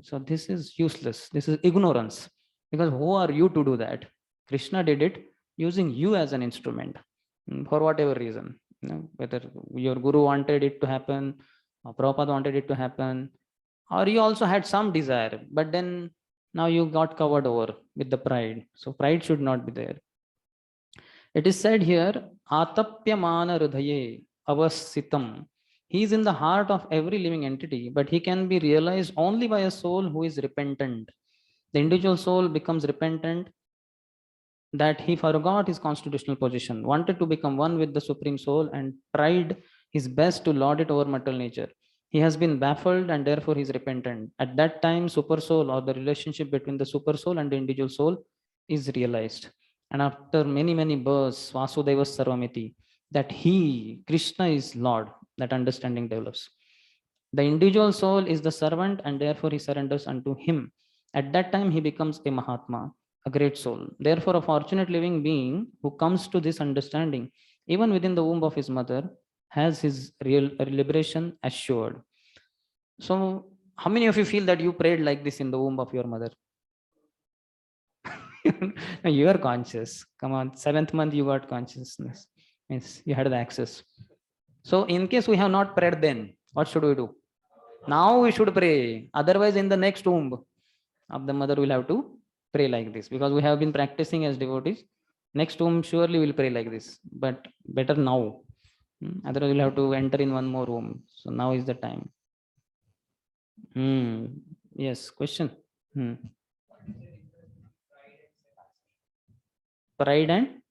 So this is useless. This is ignorance. Because who are you to do that? Krishna did it using you as an instrument for whatever reason. Whether your guru wanted it to happen, or Prabhupada wanted it to happen, or you also had some desire, but then now you got covered over with the pride. So pride should not be there. It is said here, Atapyamana Hridaye Avasitam. He is in the heart of every living entity, but he can be realized only by a soul who is repentant. The individual soul becomes repentant that he forgot his constitutional position, wanted to become one with the Supreme Soul, and tried his best to lord it over material nature. He has been baffled and therefore he is repentant. At that time, Super Soul, or the relationship between the Super Soul and the individual soul, is realized. And after many, many births, Vasudeva Sarvamiti, that he, Krishna, is Lord, that understanding develops. The individual soul is the servant and therefore he surrenders unto him. At that time, he becomes a Mahatma, a great soul. Therefore, a fortunate living being who comes to this understanding, even within the womb of his mother, has his real liberation assured. So, how many of you feel that you prayed like this in the womb of your mother? You are conscious. Come on, 7th month you got consciousness. Means you had the access. So, in case we have not prayed then, what should we do? Now we should pray. Otherwise, in the next womb of the mother, we'll have to pray like this, because we have been practicing as devotees. Next womb, surely we'll pray like this, but better now. Otherwise, we'll have to enter in one more womb. So now is the time. Yes, question. Pride and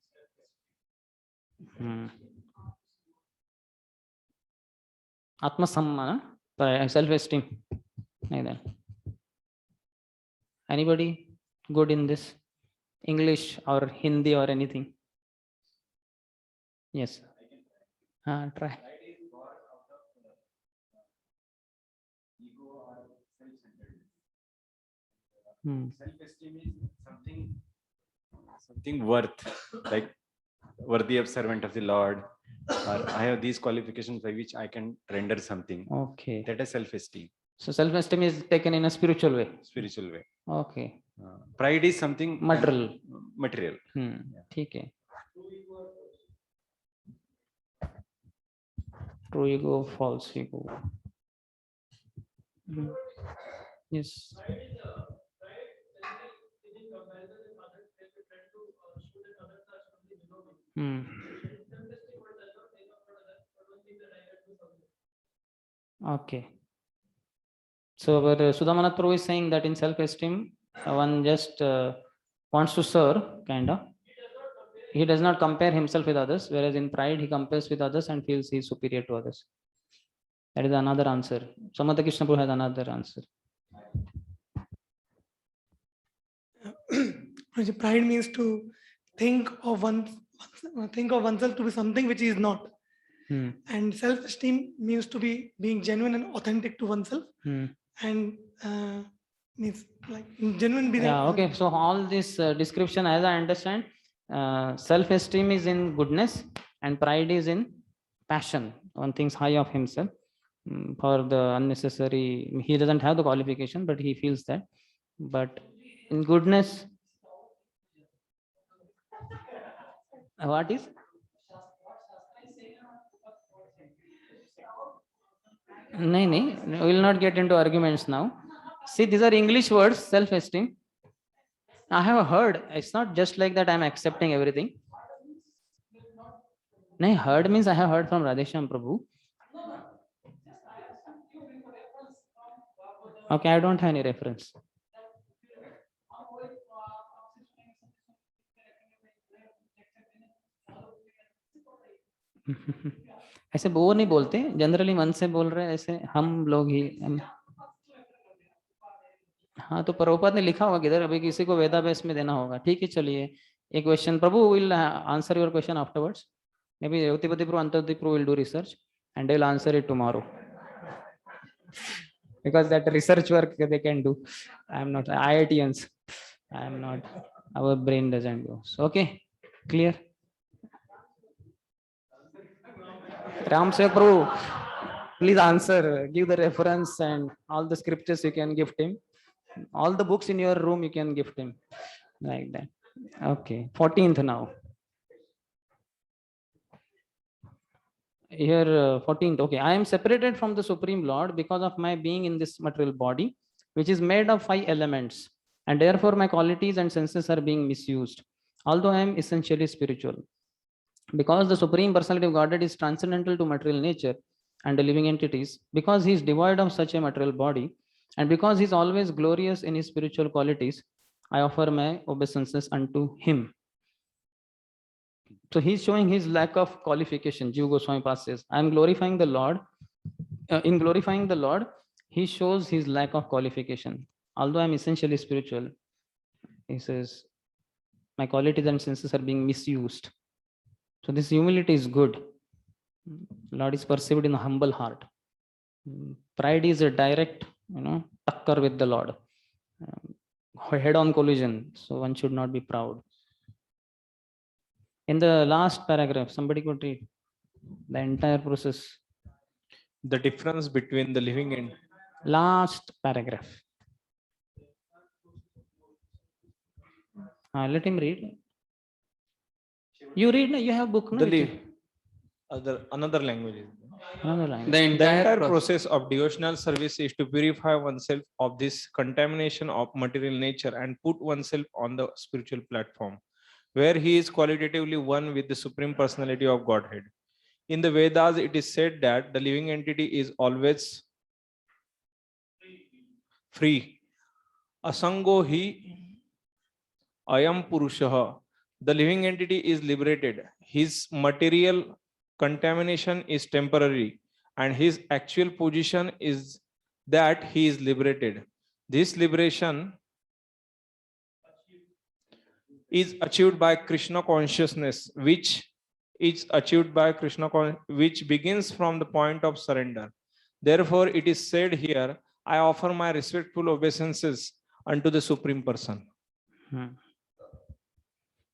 Atma Sammana, self-esteem. Anybody good in this? English or Hindi or anything? Yes. Try. Self-esteem is something worth, like worthy of servant of the Lord, or I have these qualifications by which I can render something. Okay. That is self-esteem. So self-esteem is taken in a spiritual way. Spiritual way. Okay. Pride is something material. Material. Okay. True ego, false ego. Yes. Okay. So, but Sudhamanath Prabhu is saying that in self-esteem, one just wants to serve, kind of. He does not compare himself with others, whereas in pride, he compares with others and feels he is superior to others. That is another answer. Samatha Krishna Prabhu has another answer. Pride means to think of oneself to be something which is not. And self-esteem means to be being genuine and authentic to oneself. And means like genuine be that. Okay. So all this description, as I understand, self-esteem is in goodness and pride is in passion. One thinks high of himself for the unnecessary. He doesn't have the qualification, but he feels that. But in goodness, what is? No, we will not get into arguments now. See, these are English words, self-esteem. I have heard, it's not just like that I'm accepting everything. No, heard means I have heard from Radheshyam Prabhu. Okay, I don't have any reference. ऐसे वो नहीं बोलते, generally मन से बोल रहे हैं, ऐसे हम लोग ही हाँ, तो प्रभुपाद ने लिखा होगा किधर, अभी किसी को वेदाभ्यास में देना होगा. ठीक है, चलिए एक question. Prabhu will answer your question afterwards. Maybe Revati Prabhu, Antardip Prabhu will do research and they will answer it tomorrow. because that research work they can do. I'm not IITians. I'm not. Our brain doesn't go. So, okay, clear. Ram Sevak Prabhu, please answer. Give the reference and all the scriptures you can gift him. All the books in your room you can gift him, like that. Okay, 14th now. Here 14th. Okay, I am separated from the Supreme Lord because of my being in this material body, which is made of 5 elements, and therefore my qualities and senses are being misused, although I am essentially spiritual. Because the Supreme Personality of Godhead is transcendental to material nature and the living entities, because he is devoid of such a material body, and because he is always glorious in his spiritual qualities, I offer my obeisances unto him. So he's showing his lack of qualification. Jiva Goswami Pad says, I am glorifying the Lord. In glorifying the Lord, he shows his lack of qualification. Although I am essentially spiritual, he says, my qualities and senses are being misused. So this humility is good. Lord is perceived in a humble heart. Pride is a direct, takkar with the Lord. Head-on collision. So one should not be proud. In the last paragraph, somebody could read the entire process. The difference between the living and Last paragraph. Let him read. You read, you have book. No? another language. Another language. The entire process of devotional service is to purify oneself of this contamination of material nature and put oneself on the spiritual platform, where he is qualitatively one with the Supreme Personality of Godhead. In the Vedas, it is said that the living entity is always free. Asango hi ayam purushaha. The living entity is liberated. His material contamination is temporary, and his actual position is that he is liberated. This liberation is achieved by Krishna consciousness, which is achieved by which begins from the point of surrender. Therefore, it is said here, I offer my respectful obeisances unto the Supreme Person.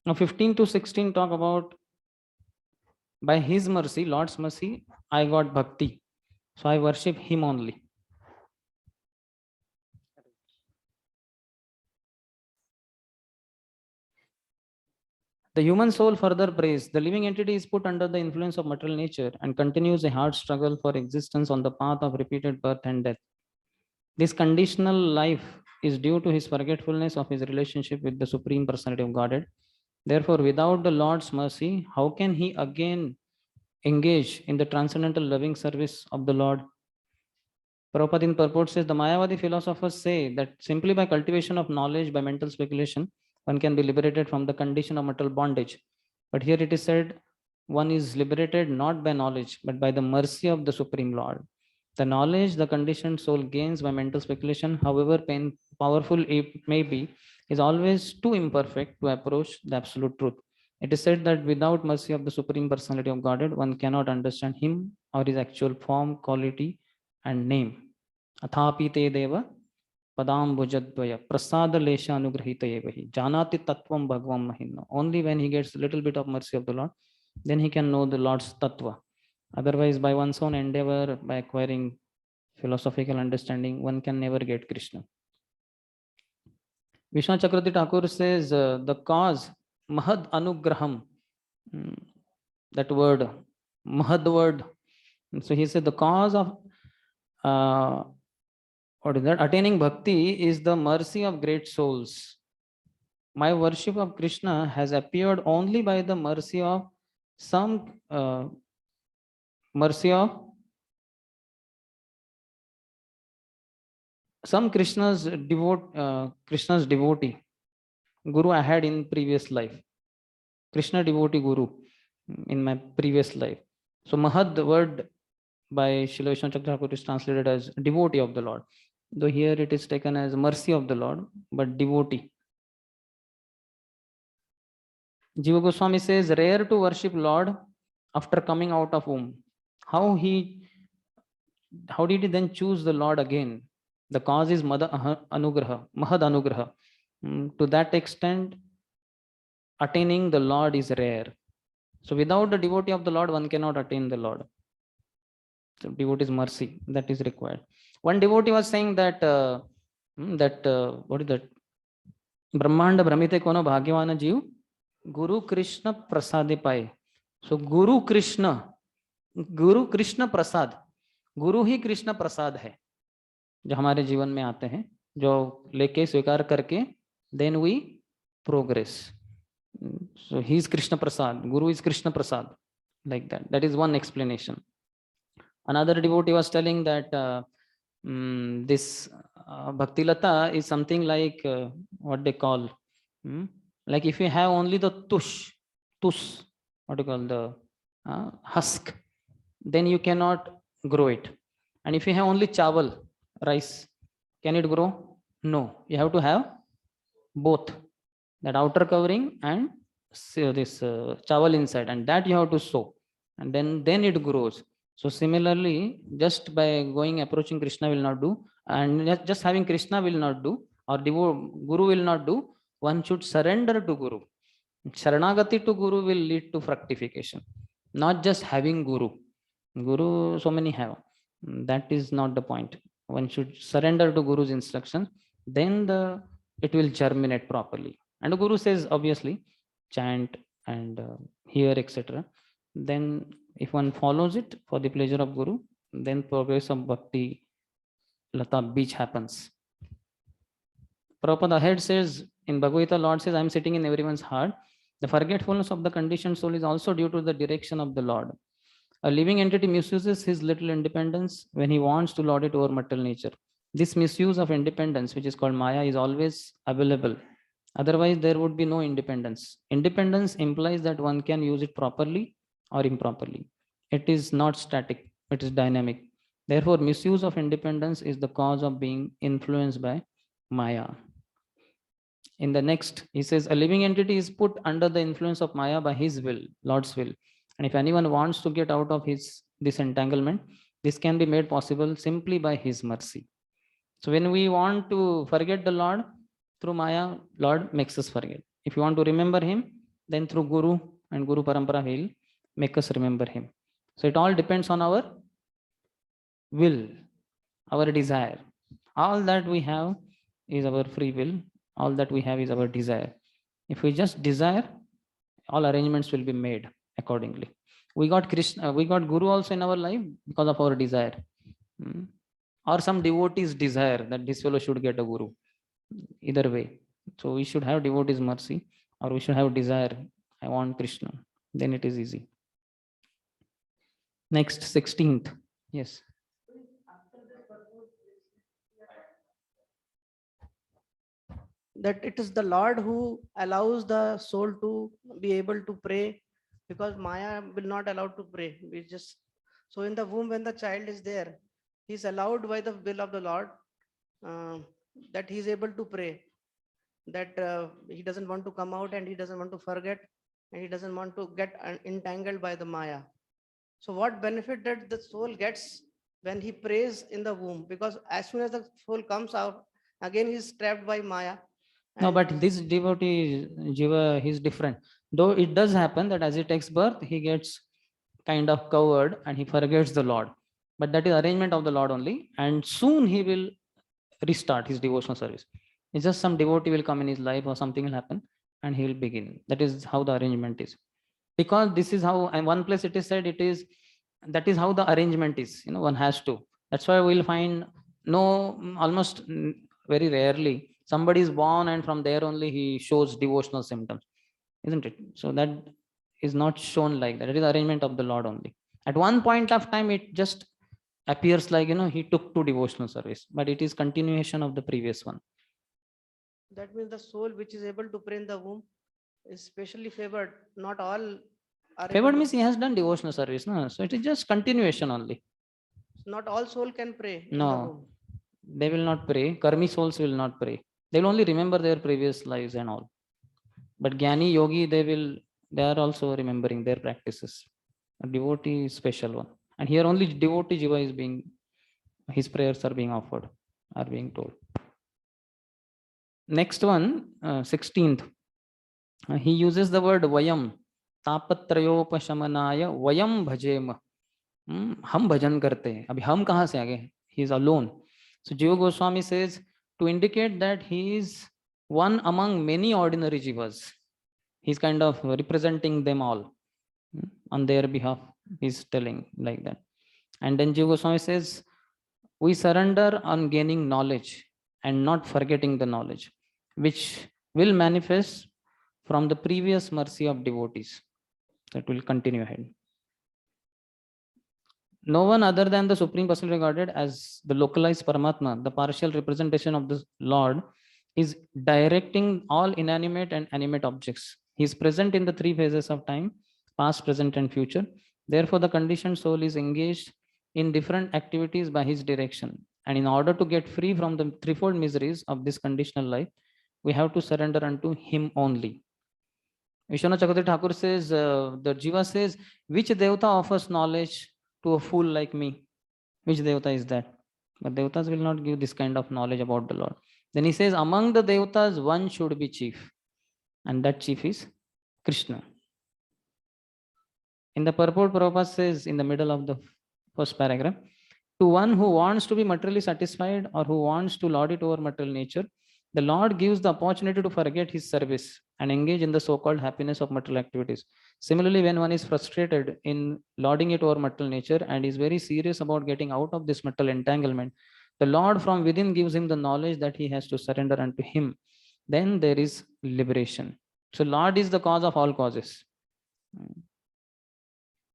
Now 15 to 16 talk about by his mercy, Lord's mercy, I got bhakti. So I worship him only. The human soul further prays. The living entity is put under the influence of material nature and continues a hard struggle for existence on the path of repeated birth and death. This conditional life is due to his forgetfulness of his relationship with the Supreme Personality of Godhead. Therefore, without the Lord's mercy, how can he again engage in the transcendental loving service of the Lord? Prabhupada in purport says, the Mayavadi philosophers say that simply by cultivation of knowledge, by mental speculation, one can be liberated from the condition of material bondage. But here it is said, one is liberated not by knowledge, but by the mercy of the Supreme Lord. The knowledge the conditioned soul gains by mental speculation, however powerful it may be, is always too imperfect to approach the absolute truth. It is said that without mercy of the Supreme Personality of Godhead, one cannot understand him or his actual form, quality, and name. Athapi te deva padam bhujadvaya prasada lesha anugrahita evahi janati tattvam bhagvam mahimna. Only when he gets a little bit of mercy of the Lord, then he can know the Lord's tattva. Otherwise, by one's own endeavor, by acquiring philosophical understanding, one can never get Krishna. Vishnu Chakravarti Thakur says the cause, Mahad Anugraham, that word, Mahad word. So he said the cause of what is that? Attaining bhakti is the mercy of great souls. My worship of Krishna has appeared only by the mercy of some Krishna's devotee, Guru I had in previous life. Krishna devotee Guru in my previous life. So Mahad, the word by Srila Vishnu Chakravarti is translated as devotee of the Lord. Though here it is taken as mercy of the Lord, but devotee. Jiva Goswami says, rare to worship Lord after coming out of womb. How he how did he then choose the Lord again? The cause is Anugraha, Mahad Anugraha. To that extent, attaining the Lord is rare. So without the devotee of the Lord, one cannot attain the Lord. So devotee's mercy, that is required. One devotee was saying that, what is that? Brahmanda Brahmite Kono Bhagyavana Jeev, Guru Krishna Prasade Pai. So Guru Krishna Prasad. गुरु ही कृष्ण प्रसाद है जो हमारे जीवन में आते हैं, जो लेके स्वीकार करके then we progress. So he is Krishna Prasad, Guru is Krishna Prasad, like that. That is one explanation. Another devotee was telling that this Bhakti Lata is something like what they call, like if you have only the tus, what do you call the husk, then you cannot grow it. And if you have only chawal, rice, can it grow? No, you have to have both, that outer covering and this chawal inside, and that you have to sow, and then it grows. So similarly, just by approaching Krishna will not do, and just having Krishna will not do, or Guru will not do. One should surrender to Guru. Sharanagati to Guru will lead to fructification, not just having Guru. Guru, so many have. That is not the point. One should surrender to Guru's instructions, then it will germinate properly. And the Guru says, obviously, chant and hear, etc. Then if one follows it for the pleasure of Guru, then progress of Bhakti Lata Beach happens. Prabhupada ahead says, in Bhagavad Gita, Lord says, I am sitting in everyone's heart. The forgetfulness of the conditioned soul is also due to the direction of the Lord. A living entity misuses his little independence when he wants to lord it over material nature. This misuse of independence, which is called Maya, is always available. Otherwise, there would be no independence. Independence implies that one can use it properly or improperly. It is not static, it is dynamic. Therefore, misuse of independence is the cause of being influenced by Maya. In the next, he says, a living entity is put under the influence of Maya by his will, Lord's will. And if anyone wants to get out of this entanglement, this can be made possible simply by his mercy. So when we want to forget the Lord, through Maya, Lord makes us forget. If you want to remember him, then through Guru and Guru Parampara, he'll make us remember him. So it all depends on our will, our desire. All that we have is our free will. All that we have is our desire. If we just desire, all arrangements will be made accordingly. We got Krishna, we got Guru also in our life because of our desire. Or some devotee's desire that this fellow should get a Guru. Either way. So we should have devotee's mercy, or we should have desire. I want Krishna. Then it is easy. Next, 16th. Yes. That it is the Lord who allows the soul to be able to pray, because Maya will not allow to pray. We just, so in the womb, when the child is there, he is allowed by the will of the Lord that he is able to pray, that he doesn't want to come out, and he doesn't want to forget, and he doesn't want to get entangled by the Maya. So what benefit that the soul gets when he prays in the womb? Because as soon as the soul comes out, again he is trapped by Maya. No, but this devotee, Jiva, he's different. Though it does happen that as he takes birth, he gets kind of covered and he forgets the Lord. But that is arrangement of the Lord only. And soon he will restart his devotional service. It's just some devotee will come in his life or something will happen and he will begin. That is how the arrangement is. Because this is how, and one place it is said, that is how the arrangement is. One has to. That's why we'll find almost very rarely, somebody is born and from there only he shows devotional symptoms, isn't it? So that is not shown like that. It is arrangement of the Lord only. At one point of time, it just appears like, he took to devotional service, but it is continuation of the previous one. That means the soul which is able to pray in the womb is specially favored. Not all are favored means he has done devotional service, no? So it is just continuation only. Not all soul can pray. No, they will not pray. Karmi souls will not pray. They will only remember their previous lives and all. But Jnani, Yogi, they are also remembering their practices. A devotee is special one. And here only devotee Jiva is being his prayers are being offered, are being told. Next one, 16th. He uses the word vayam, tapatrayopashamanaya vayam bhajema. हम भजन करते हैं. अभी हम कहाँ से आ गए? He is alone. So Jiva Goswami says to indicate that he is one among many ordinary jivas. He's kind of representing them all on their behalf. He's telling like that. And then Jiva Goswami says, we surrender on gaining knowledge and not forgetting the knowledge, which will manifest from the previous mercy of devotees. That will continue ahead. No one other than the Supreme Personality regarded as the localized Paramatma, the partial representation of the Lord, is directing all inanimate and animate objects. He is present in the three phases of time, past, present, and future. Therefore, the conditioned soul is engaged in different activities by his direction. And in order to get free from the threefold miseries of this conditional life, we have to surrender unto him only. Vishwanath Chakravarti Thakur says, the Jiva says, which Devata offers knowledge to a fool like me? Which Devata is that? But Devatas will not give this kind of knowledge about the Lord. Then he says, among the Devatas, one should be chief. And that chief is Krishna. In the purport, Prabhupada says in the middle of the first paragraph, to one who wants to be materially satisfied or who wants to lord it over material nature, the Lord gives the opportunity to forget his service and engage in the so-called happiness of material activities. Similarly, when one is frustrated in lording it over material nature and is very serious about getting out of this material entanglement, the Lord from within gives him the knowledge that he has to surrender unto him. Then there is liberation. So Lord is the cause of all causes.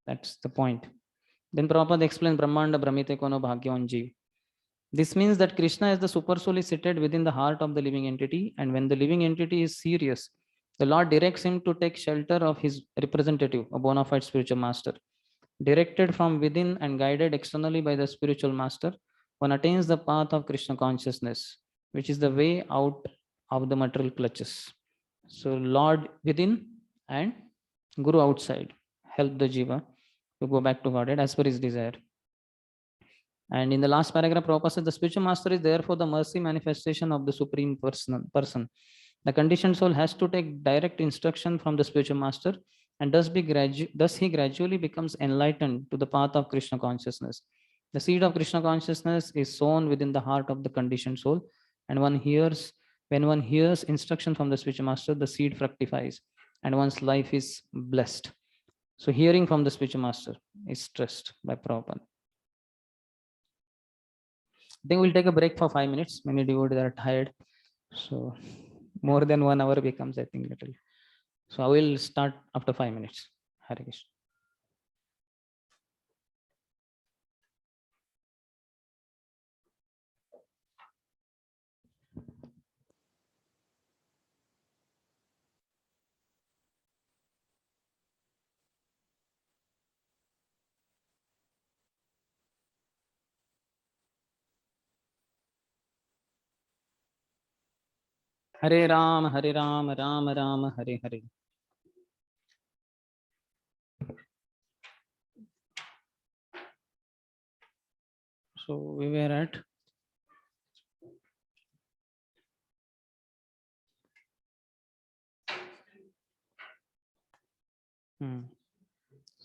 That's the point. Then Prabhupada explains Brahmanda Brahmite Kono Bhagyavan Jeev. This means that Krishna as the super soul is seated within the heart of the living entity, and when the living entity is serious, the Lord directs him to take shelter of his representative, a bona fide spiritual master. Directed from within and guided externally by the spiritual master, one attains the path of Krishna consciousness, which is the way out of the material clutches. So Lord within and Guru outside help the jiva to go back to Godhead as per his desire. And in the last paragraph, Prabhupada says the spiritual master is therefore the mercy manifestation of the supreme person. The conditioned soul has to take direct instruction from the spiritual master, and thus he gradually becomes enlightened to the path of Krishna consciousness. The seed of Krishna consciousness is sown within the heart of the conditioned soul, and when one hears instruction from the spiritual master, the seed fructifies, and one's life is blessed. So hearing from the spiritual master is stressed by Prabhupada. I think we'll take a break for 5 minutes. Many devotees are tired. So more than 1 hour becomes, I think, little. So I will start after 5 minutes. Hare Krishna. Hare Ram, Ram Ram, Hare Hare. So we were at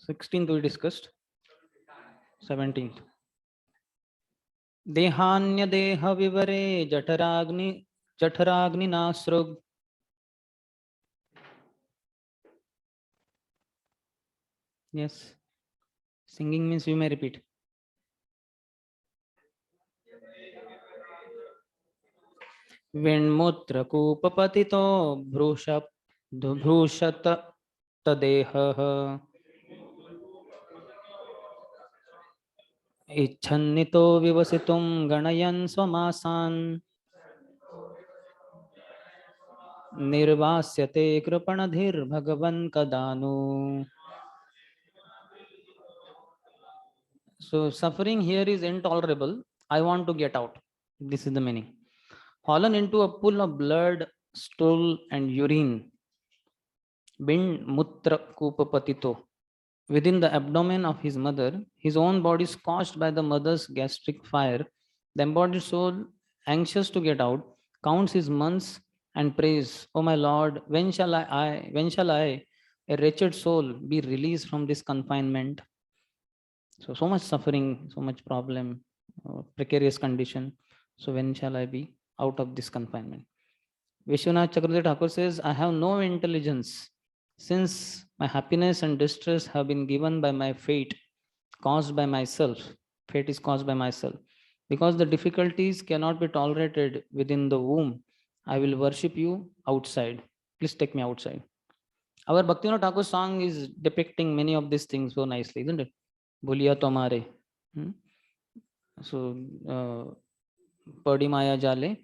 16th we discussed. 17th. Dehanya deha vivare jataragni nasrug. Yes. Singing means you may repeat. Vinmutra kupapatito bhrushat tadeha ichannito vivasitum ganayan swamasan nirvasyate kripanadhir bhagavan kadanu. So suffering here is intolerable. I want to get out. This is the meaning. Fallen into a pool of blood, stool, and urine. Bin mutra kupapatito. Within the abdomen of his mother, his own body scorched by the mother's gastric fire The embodied soul, anxious to get out, counts his months and prays, "Oh my Lord, when shall I, a wretched soul, be released from this confinement?" So much suffering, so much problem, precarious condition. So when shall I be out of this confinement? Vishwanath Chakravarti Thakur says, "I have no intelligence, since my happiness and distress have been given by my fate, caused by myself. Fate is caused by myself. Because the difficulties cannot be tolerated within the womb, I will worship you outside. Please take me outside." Our Bhaktivinoda Thakur song is depicting many of these things so nicely, isn't it? Bhuliya tomare. So, Padi Maya Jale.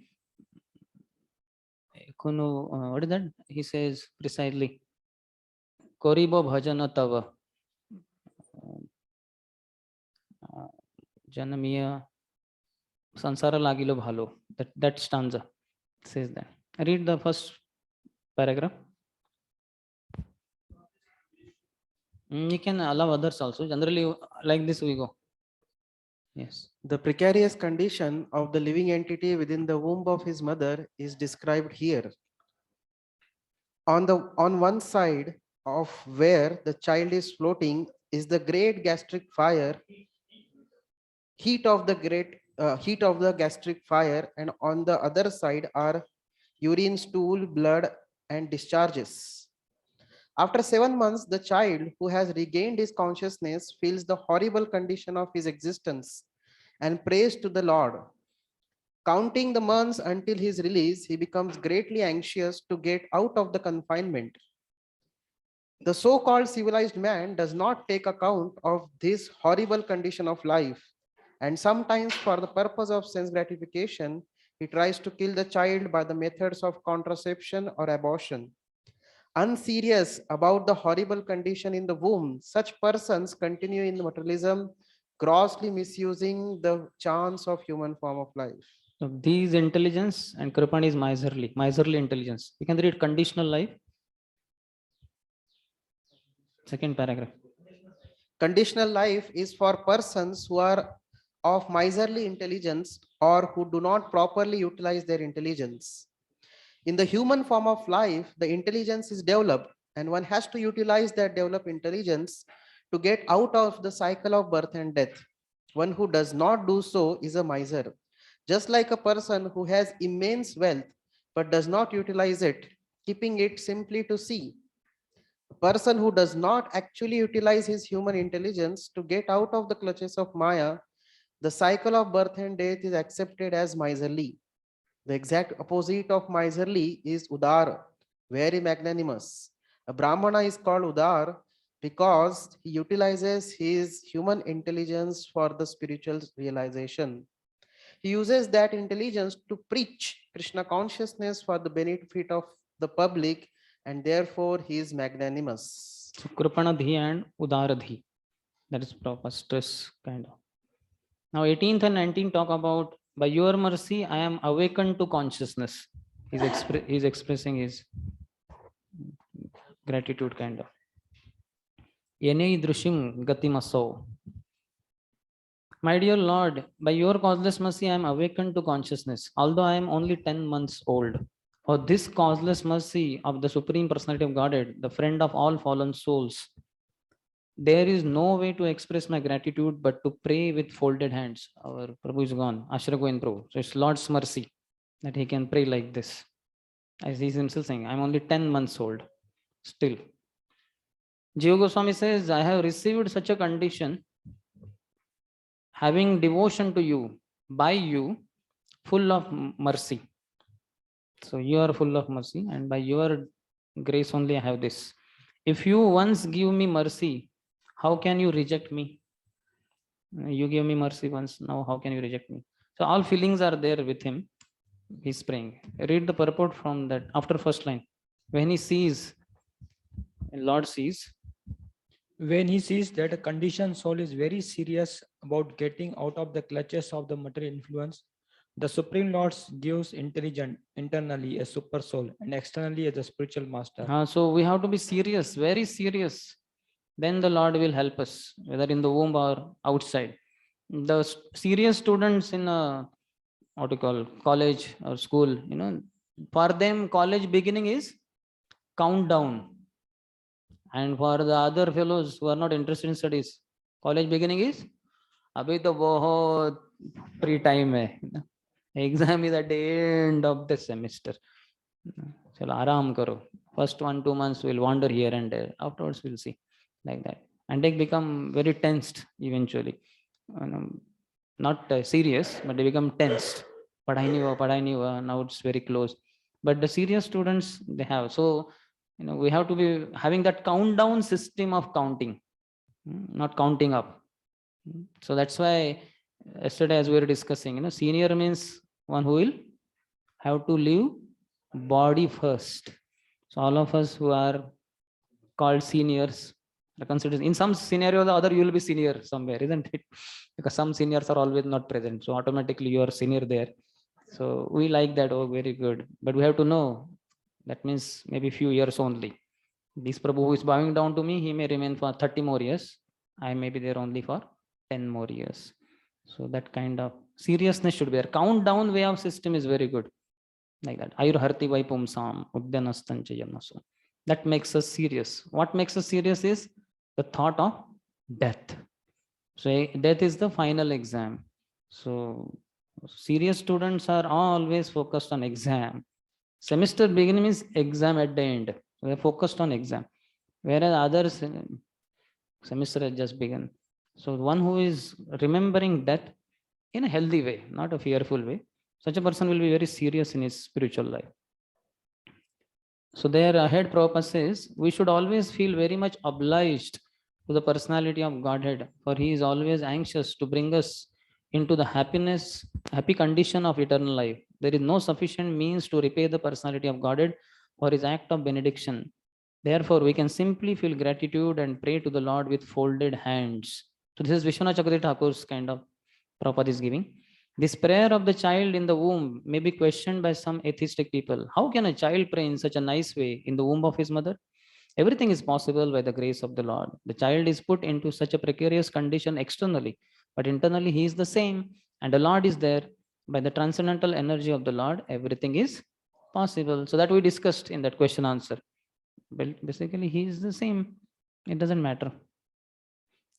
What is that? He says precisely. Koribo bhajana tava. Janamiya sansara lagilo bhalo. That stanza says that. Read the first paragraph. You can allow others also. Generally, like this we go. Yes. The precarious condition of the living entity within the womb of his mother is described here. On one side of where the child is floating is the great gastric fire, heat of the gastric fire, and on the other side are urine, stool, blood, and discharges. After 7 months, the child who has regained his consciousness feels the horrible condition of his existence and prays to the Lord. Counting the months until his release, he becomes greatly anxious to get out of the confinement. The so-called civilized man does not take account of this horrible condition of life, and sometimes for the purpose of sense gratification, he tries to kill the child by the methods of contraception or abortion. Unserious about the horrible condition in the womb, such persons continue in materialism, grossly misusing the chance of human form of life. So these intelligence and Kripani is miserly intelligence. You can read conditional life. Second paragraph. Conditional life is for persons who are of miserly intelligence or who do not properly utilize their intelligence. In the human form of life, the intelligence is developed, and one has to utilize that developed intelligence to get out of the cycle of birth and death. One who does not do so is a miser. Just like a person who has immense wealth but does not utilize it, keeping it simply to see. A person who does not actually utilize his human intelligence to get out of the clutches of Maya, the cycle of birth and death is accepted as miserly. The exact opposite of miserly is Udar, very magnanimous. A Brahmana is called Udar because he utilizes his human intelligence for the spiritual realization. He uses that intelligence to preach Krishna consciousness for the benefit of the public, and therefore he is magnanimous. So Kripanadhi and Udaradhi. That is proper stress kind of. Now 18th and 19th talk about, by your mercy, I am awakened to consciousness. He's expressing his gratitude kind of. Yenei drushim gatimaso. My dear Lord, by your causeless mercy, I am awakened to consciousness, although I am only 10 months old. For this causeless mercy of the Supreme Personality of Godhead, the friend of all fallen souls, there is no way to express my gratitude but to pray with folded hands. Our Prabhu is gone, Ashra Govind Prabhu. So it's Lord's mercy that he can pray like this. As he's himself saying, I'm only 10 months old still. Jiva Goswami says, I have received such a condition, having devotion to you, by you, full of mercy. So you are full of mercy, and by your grace only I have this. If you once give me mercy, how can you reject me? You give me mercy once, now how can you reject me? So all feelings are there with him. He's praying. Read the purport from that after first line. When he sees, Lord sees. When he sees that a conditioned soul is very serious about getting out of the clutches of the material influence, the Supreme Lord gives intelligent internally a super soul and externally as a spiritual master. So we have to be serious, very serious. Then the Lord will help us, whether in the womb or outside. The serious students in a what you call college or school, for them college beginning is countdown. And for the other fellows who are not interested in studies, college beginning is abhi to bahut free time hai. Exam is at the end of the semester. Chalo aaram karo. First 1-2 months we'll wander here and there. Afterwards we'll see, like that. And they become very tensed eventually. Not serious, but they become tensed. Padhai nahi hua, now it's very close. But the serious students, they have. So, we have to be having that countdown system of counting, not counting up. So that's why yesterday, as we were discussing, senior means one who will have to live body first. So all of us who are called seniors are considered, in some scenario or the other, you will be senior somewhere, isn't it? Because some seniors are always not present. So automatically you are senior there. So we like that. Oh, very good. But we have to know that means maybe few years only. This Prabhu who is bowing down to me, he may remain for 30 more years. I may be there only for 10 more years. So that kind of seriousness should be there. Countdown way of system is very good. Like that. Ayurharti vai pumsam uddanastancha yanaso. That makes us serious. What makes us serious is the thought of death. So death is the final exam. So serious students are always focused on exam. Semester beginning means exam at the end. So they're focused on exam. Whereas others, semester has just begun. So one who is remembering death in a healthy way, not a fearful way, such a person will be very serious in his spiritual life. So there ahead Prabhupada says, we should always feel very much obliged to the personality of Godhead, for he is always anxious to bring us into the happy condition of eternal life. There is no sufficient means to repay the personality of Godhead for his act of benediction. Therefore, we can simply feel gratitude and pray to the Lord with folded hands. So this is Vishwanath Chakravarti Thakur's kind of Prabhupada is giving. This prayer of the child in the womb may be questioned by some atheistic people. How can a child pray in such a nice way in the womb of his mother? Everything is possible by the grace of the Lord. The child is put into such a precarious condition externally, but internally he is the same, and the Lord is there. By the transcendental energy of the Lord, everything is possible. So that we discussed in that question answer. Well, basically, he is the same. It doesn't matter.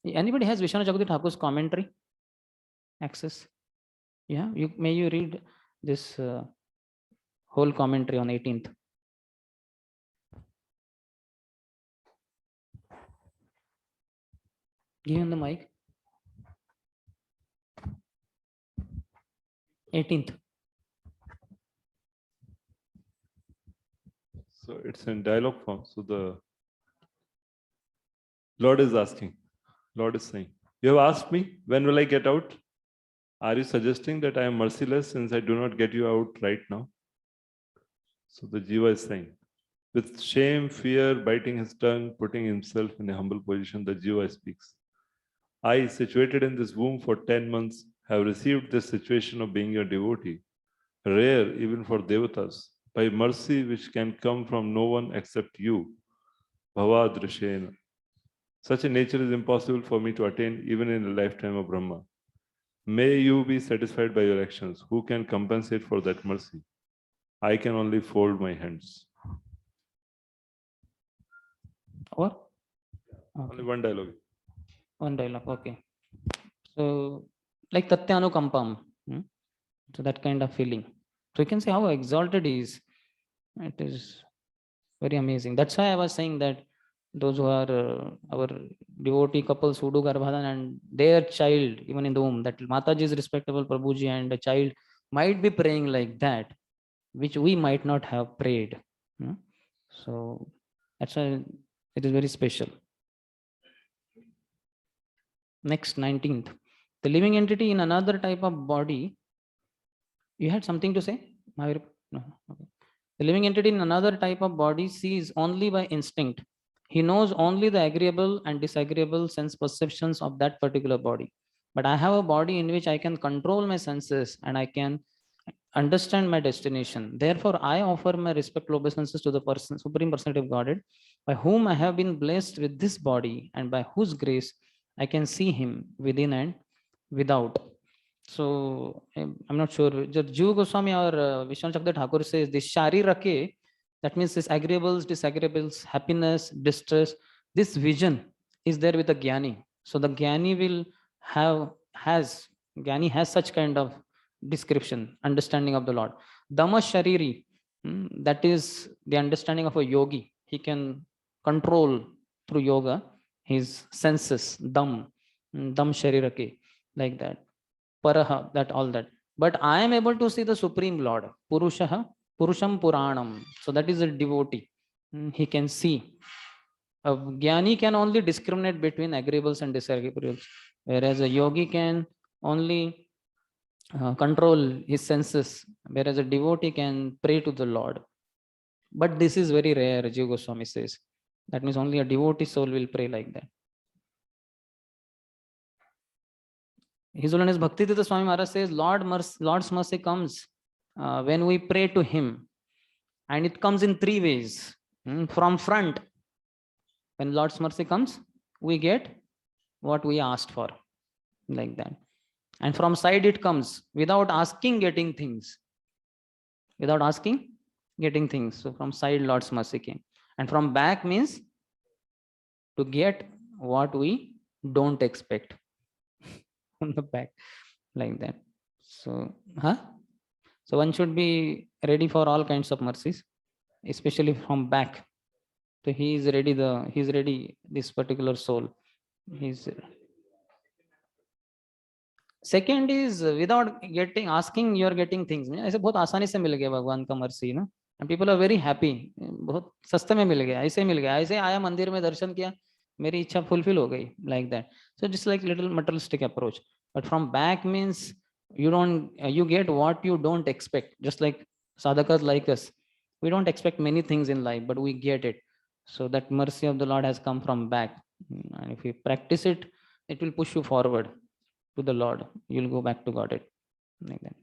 Anybody has Vishwanath Chakravarti Thakur's commentary? Access? Yeah, may you read this whole commentary on 18th. Give him the mic. 18th. So it's in dialogue form. So the Lord is asking, Lord is saying, you have asked me, when will I get out? Are you suggesting that I am merciless since I do not get you out right now? So the Jiva is saying, with shame, fear, biting his tongue, putting himself in a humble position, the Jiva speaks. I, situated in this womb for 10 months, have received this situation of being your devotee, rare even for devatas, by mercy which can come from no one except you, Bhavadrashena. Such a nature is impossible for me to attain even in the lifetime of Brahma. May you be satisfied by your actions. Who can compensate for that mercy? I can only fold my hands. Or? Only one dialogue. One dialogue, okay. So, like Tatyanukampam. So that kind of feeling. So you can see how exalted he is. It is very amazing. That's why I was saying that those who are our devotee couples who do Garbhadan and their child, even in the womb, that Mataji is respectable, Prabhuji, and the child might be praying like that, which we might not have prayed. So that's why it is very special. Next, 19th. The living entity in another type of body. You had something to say? No. Okay. The living entity in another type of body sees only by instinct. He knows only the agreeable and disagreeable sense perceptions of that particular body. But I have a body in which I can control my senses and I can understand my destination. Therefore, I offer my respectful obeisances to the person, Supreme Personality of Godhead, by whom I have been blessed with this body and by whose grace I can see him within and without. So I'm not sure. Jiva Goswami or Vishwanath Chakravarti Thakur says this sharirake, that means this agreeables, disagreeables, happiness, distress. This vision is there with the Jnani. So the Jnani will Jnani has such kind of description, understanding of the Lord. Dhamma Shariri, that is the understanding of a yogi. He can control through yoga his senses, Dham Sharirake, like that. Paraha, that all that. But I am able to see the Supreme Lord, Purushaha, Purusham Puranam. So that is a devotee. He can see. A Jnani can only discriminate between agreeables and disagreeables, whereas a yogi can only control his senses, whereas a devotee can pray to the Lord. But this is very rare, Jiva Goswami says. That means only a devotee soul will pray like that. His Holiness Bhaktivedanta Swami Maharaj says, Lord's mercy comes when we pray to Him. And it comes in three ways. From front, when Lord's mercy comes, we get what we asked for, like that. And from side it comes, without asking, getting things. Without asking, getting things. So from side, Lord's mercy came. And from back means to get what we don't expect. On the back, like that. So so one should be ready for all kinds of mercies, especially from back. So he's ready, this particular soul. Second is without asking, you're getting things. ऐसे बहुत आसानी से मिल गया भगवान का mercy, ना, and people are very happy. बहुत सस्ते में मिल गया, ऐसे मिल गया, ऐसे आया मंदिर में दर्शन किया, मेरी इच्छा fulfill हो गई, like that. So just like little materialistic approach. But from back means you get what you don't expect. Just like sadhakas like us, we don't expect many things in life, but we get it. So that mercy of the Lord has come from back, and if you practice it, it will push you forward to the Lord. You'll go back to Godhead, like that.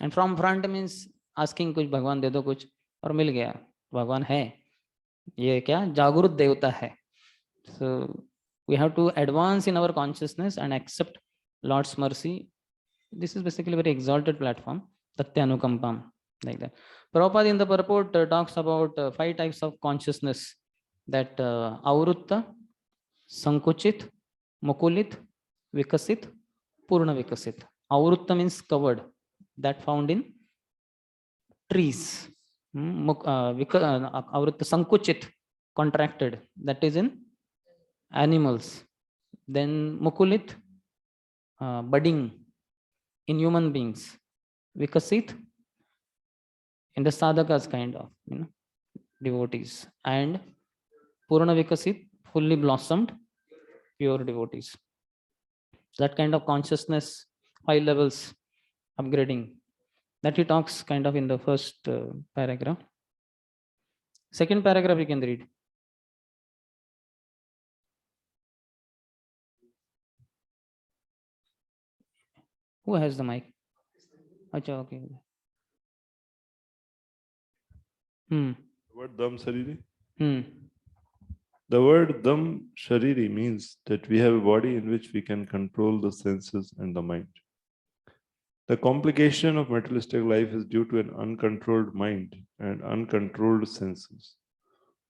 And from front means asking कुछ भगवान दे दो कुछ और मिल गया, भगवान है, ये क्या जागृत देवता है. So we have to advance in our consciousness and accept Lord's mercy. This is basically a very exalted platform, Tatyanukampam, like that. Prabhupada in the purport talks about 5 types of consciousness, that Avrutta, Sankuchit, Mukulit, Vikasit, Purna Vikasit. Avrutta means covered, that found in trees. Avrutta Sankuchit, contracted, that is in animals. Then Mukulit, budding in human beings. Vikasit, in the sadhakas, kind of, devotees. And Purna Vikasit, fully blossomed, pure devotees. That kind of consciousness, 5 levels, upgrading, that he talks kind of in the first paragraph. Second paragraph you can read. Who has the mic? Acha, okay. What Dham Shariri? The word Dham Shariri means that we have a body in which we can control the senses and the mind. The complication of materialistic life is due to an uncontrolled mind and uncontrolled senses.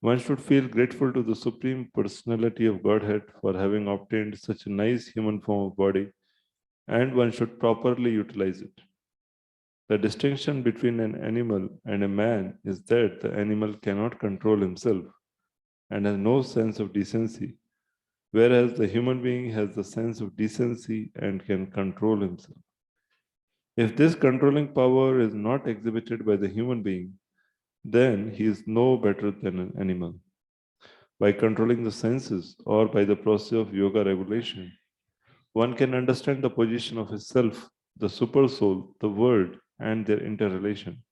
One should feel grateful to the Supreme Personality of Godhead for having obtained such a nice human form of body, and one should properly utilize it. The distinction between an animal and a man is that the animal cannot control himself and has no sense of decency, whereas the human being has the sense of decency and can control himself. If this controlling power is not exhibited by the human being, then he is no better than an animal. By controlling the senses or by the process of yoga regulation, one can understand the position of his self, the super soul, the world, and their interrelation.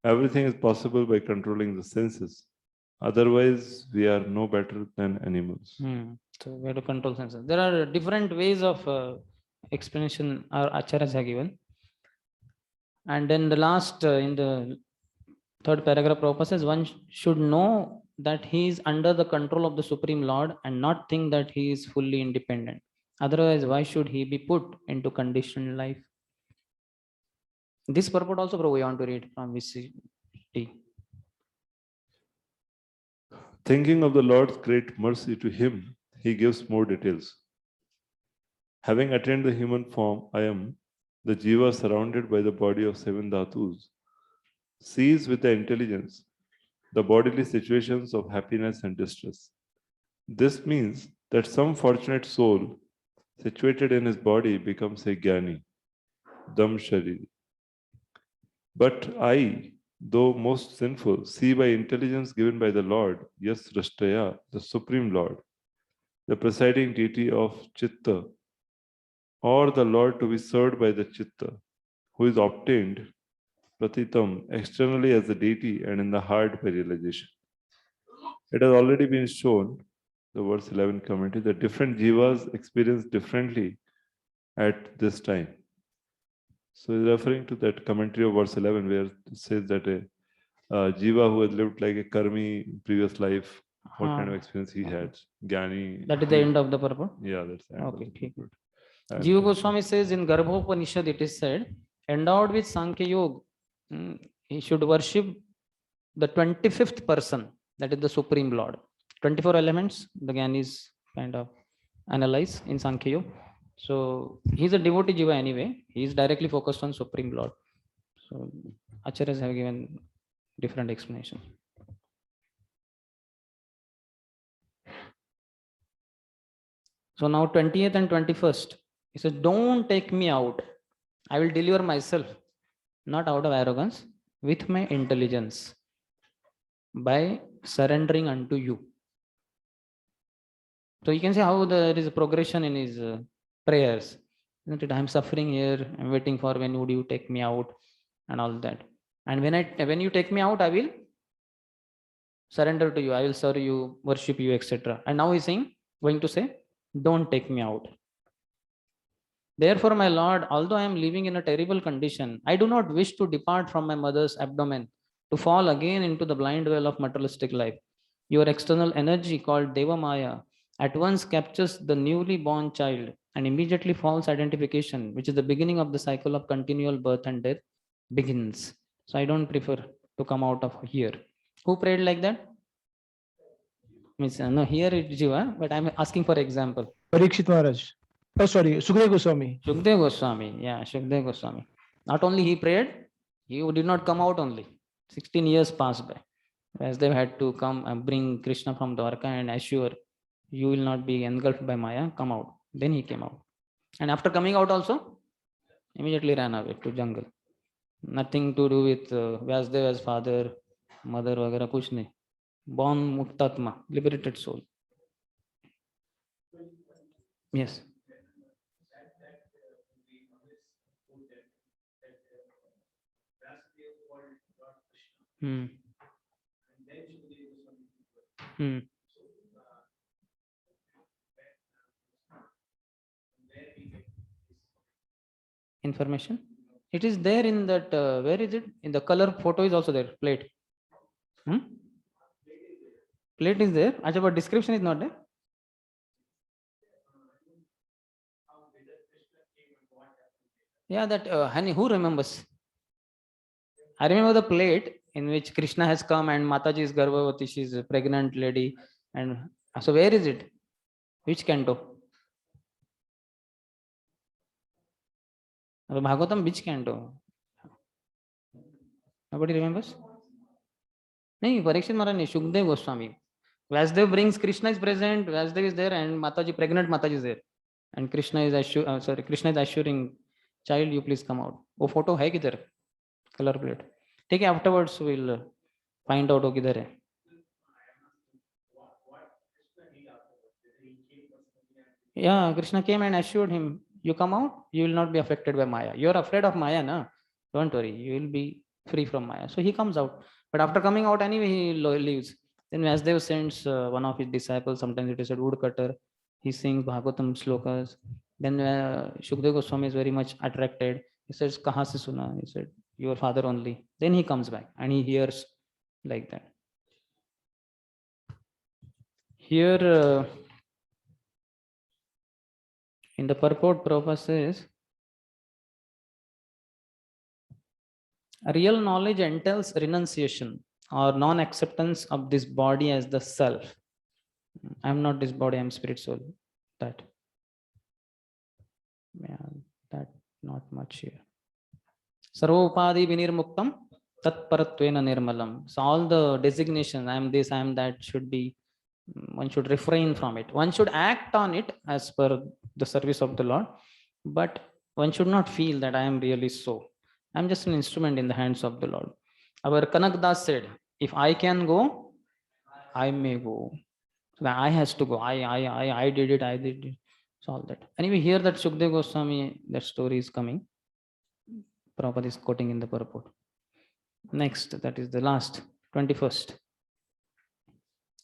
Everything is possible by controlling the senses. Otherwise, we are no better than animals. So we have to control senses. There are different ways of explanation our acharyas have given. And then the last, in the third paragraph, Prabhupada says one should know that he is under the control of the Supreme Lord and not think that he is fully independent. Otherwise, why should he be put into conditioned life? This purport also, Prabhu, we want to read from VCT. Thinking of the Lord's great mercy to him, he gives more details. Having attained the human form, I am, the jiva surrounded by the body of 7 dhatus, sees with the intelligence the bodily situations of happiness and distress. This means that some fortunate soul situated in his body becomes a jnani, dam shariri. But I, though most sinful, see by intelligence given by the Lord, yes, Rashtaya, the Supreme Lord, the presiding deity of Chitta, or the Lord to be served by the Chitta, who is obtained, Pratitam, externally as the deity and in the heart by realization. It has already been shown, the verse 11 commentary, that different jivas experience differently at this time. So he's referring to that commentary of verse 11 where it says that a jiva who has lived like a karmi in previous life, what kind of experience he had. Jnani. That is the end of the purport? Yeah, that's the end. Okay, of the purport. Jiva Goswami says in Garbhopanishad it is said, endowed with Sankhya Yoga, he should worship the 25th person, that is the Supreme Lord. 24 elements, the Gyanis kind of analyze in Sankhya Yoga. So he's a devotee jiva anyway. He is directly focused on Supreme Lord. So Acharyas have given different explanation. So now 20th and 21st, he says, don't take me out. I will deliver myself, not out of arrogance, with my intelligence, by surrendering unto you. So you can see how there is a progression in his prayers. Isn't it? I'm suffering here. I'm waiting for when would you take me out and all that. And when you take me out, I will surrender to you. I will serve you, worship you, etc. And now he's going to say, don't take me out. Therefore, my Lord, although I am living in a terrible condition, I do not wish to depart from my mother's abdomen to fall again into the blind well of materialistic life. Your external energy called Deva Maya at once captures the newly born child and immediately false identification, which is the beginning of the cycle of continual birth and death, begins. So I don't prefer to come out of here. Who prayed like that? Means, no, here it is Jiva, but I'm asking for example. Parikshit Maharaj. Oh, sorry, Sukdev Goswami. Sukdev Goswami, yeah, Sukdev Goswami. Not only he prayed, he did not come out only. 16 years passed by. As they had to come and bring Krishna from Dwarka and assure, you will not be engulfed by Maya, come out. Then he came out. And after coming out also, immediately ran away to jungle. Nothing to do with Vyasdeva's father, mother, vagara, kuch nahi. Born Muktatma, liberated soul. Yes. Hmm. Hmm. Information. It is there in that. Where is it? In the color photo is also there. Plate. Plate is there. Achha, but description is not there. Yeah, that honey. Who remembers? I remember the plate in which Krishna has come and Mataji is Garbhavati. She is a pregnant lady. And so where is it? Which canto? Bhagavatam, which canto? Nobody remembers? No, Parikshit Maharaj, Shukdev Goswami. Vyasdev brings Krishna is present, Vyasdev is there, and Mataji, pregnant Mataji is there. And Krishna is assuring, child, you please come out. वो photo है किधर? Color plate. ठीक है, afterwards we'll find out वो किधर है. Yeah, Krishna came and assured him, you come out, you will not be affected by Maya. You are afraid of Maya, na? Don't worry, you will be free from Maya. So he comes out. But after coming out anyway, he leaves. Then Vyasdev sends one of his disciples, sometimes it is a woodcutter. He sings Bhagavatam slokas. Then Shukdev Goswami is very much attracted. He says, Kaha se suna? He said, your father only. Then he comes back and he hears like that. Here, In the purport, Prabhupada says, real knowledge entails renunciation or non-acceptance of this body as the self. I am not this body, I am spirit soul. That. Yeah, that not much here. Sarvopadi vinirmuktam tat paratvena nirmalam. So all the designations, I am this, I am that, should be, one should refrain from it. One should act on it as per the service of the Lord, but one should not feel that I am really so. I am just an instrument in the hands of the Lord. Our Kanak Das said, if I can go, I may go. So I has to go. I did it. I did it. So all that. Anyway, here that Shukdev Goswami, that story is coming. Prabhupada is quoting in the purport. Next, that is the last, 21st.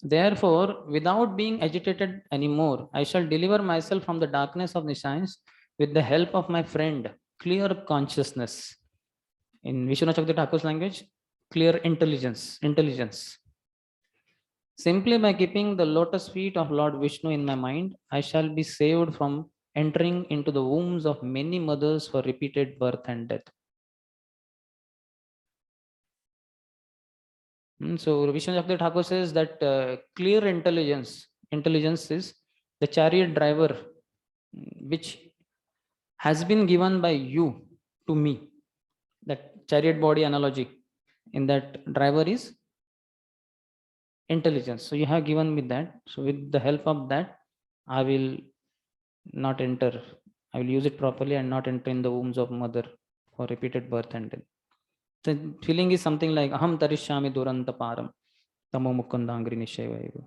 Therefore, without being agitated anymore, I shall deliver myself from the darkness of nescience with the help of my friend, clear consciousness. In Vishwanath Chakravarti Thakur's language, clear intelligence. Simply by keeping the lotus feet of Lord Vishnu in my mind, I shall be saved from entering into the wombs of many mothers for repeated birth and death. So Vishwanath Chakravarti Thakur says that clear intelligence is the chariot driver which has been given by you to me. That chariot body analogy, in that driver is intelligence. So you have given me that. So with the help of that, I will not enter. I will use it properly and not enter in the wombs of mother for repeated birth and death. The feeling is something like aham tarishyami duranta param tamo mukundangri nishayaiva.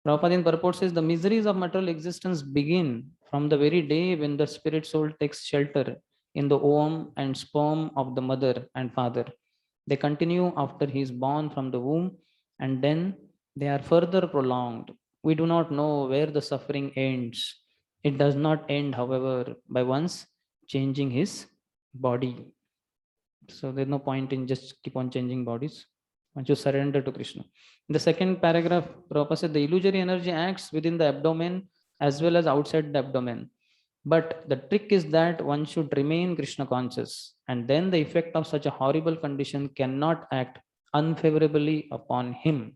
Prabhupada in purport says the miseries of material existence begin from the very day when the spirit soul takes shelter in the womb and sperm of the mother and father. They continue after he is born from the womb, and then they are further prolonged. We do not know where the suffering ends. It does not end, however, by once changing his body. So there's no point in just keep on changing bodies. Once you surrender to Krishna. In the second paragraph, Prabhupada said the illusory energy acts within the abdomen as well as outside the abdomen. But the trick is that one should remain Krishna conscious, and then the effect of such a horrible condition cannot act unfavorably upon him.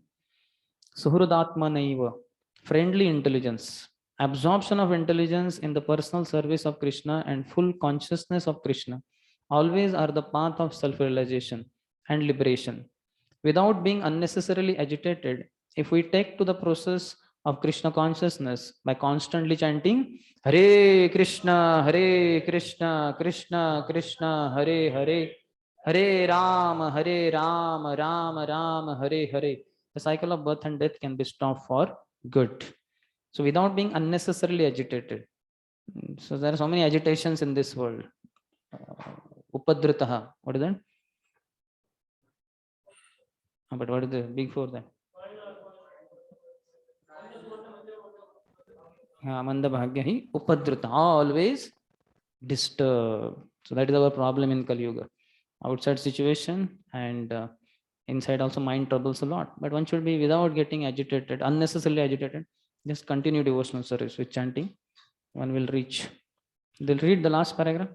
Suhrudatma naiva, friendly intelligence, absorption of intelligence in the personal service of Krishna and full consciousness of Krishna always are the path of self-realization and liberation. Without being unnecessarily agitated, if we take to the process of Krishna consciousness by constantly chanting Hare Krishna, Krishna Krishna, Hare Hare, Hare Rama, Rama Rama, Hare Hare, the cycle of birth and death can be stopped for good. So without being unnecessarily agitated. So there are so many agitations in this world. Upadritaha, what is that? But what is the before that? Manda bhagya hi upadrita, always disturbed. So that is our problem in Kali Yuga. Outside situation and inside also mind troubles a lot. But one should be without getting agitated, unnecessarily agitated. Just continue devotional service with chanting. One will reach. They'll read the last paragraph.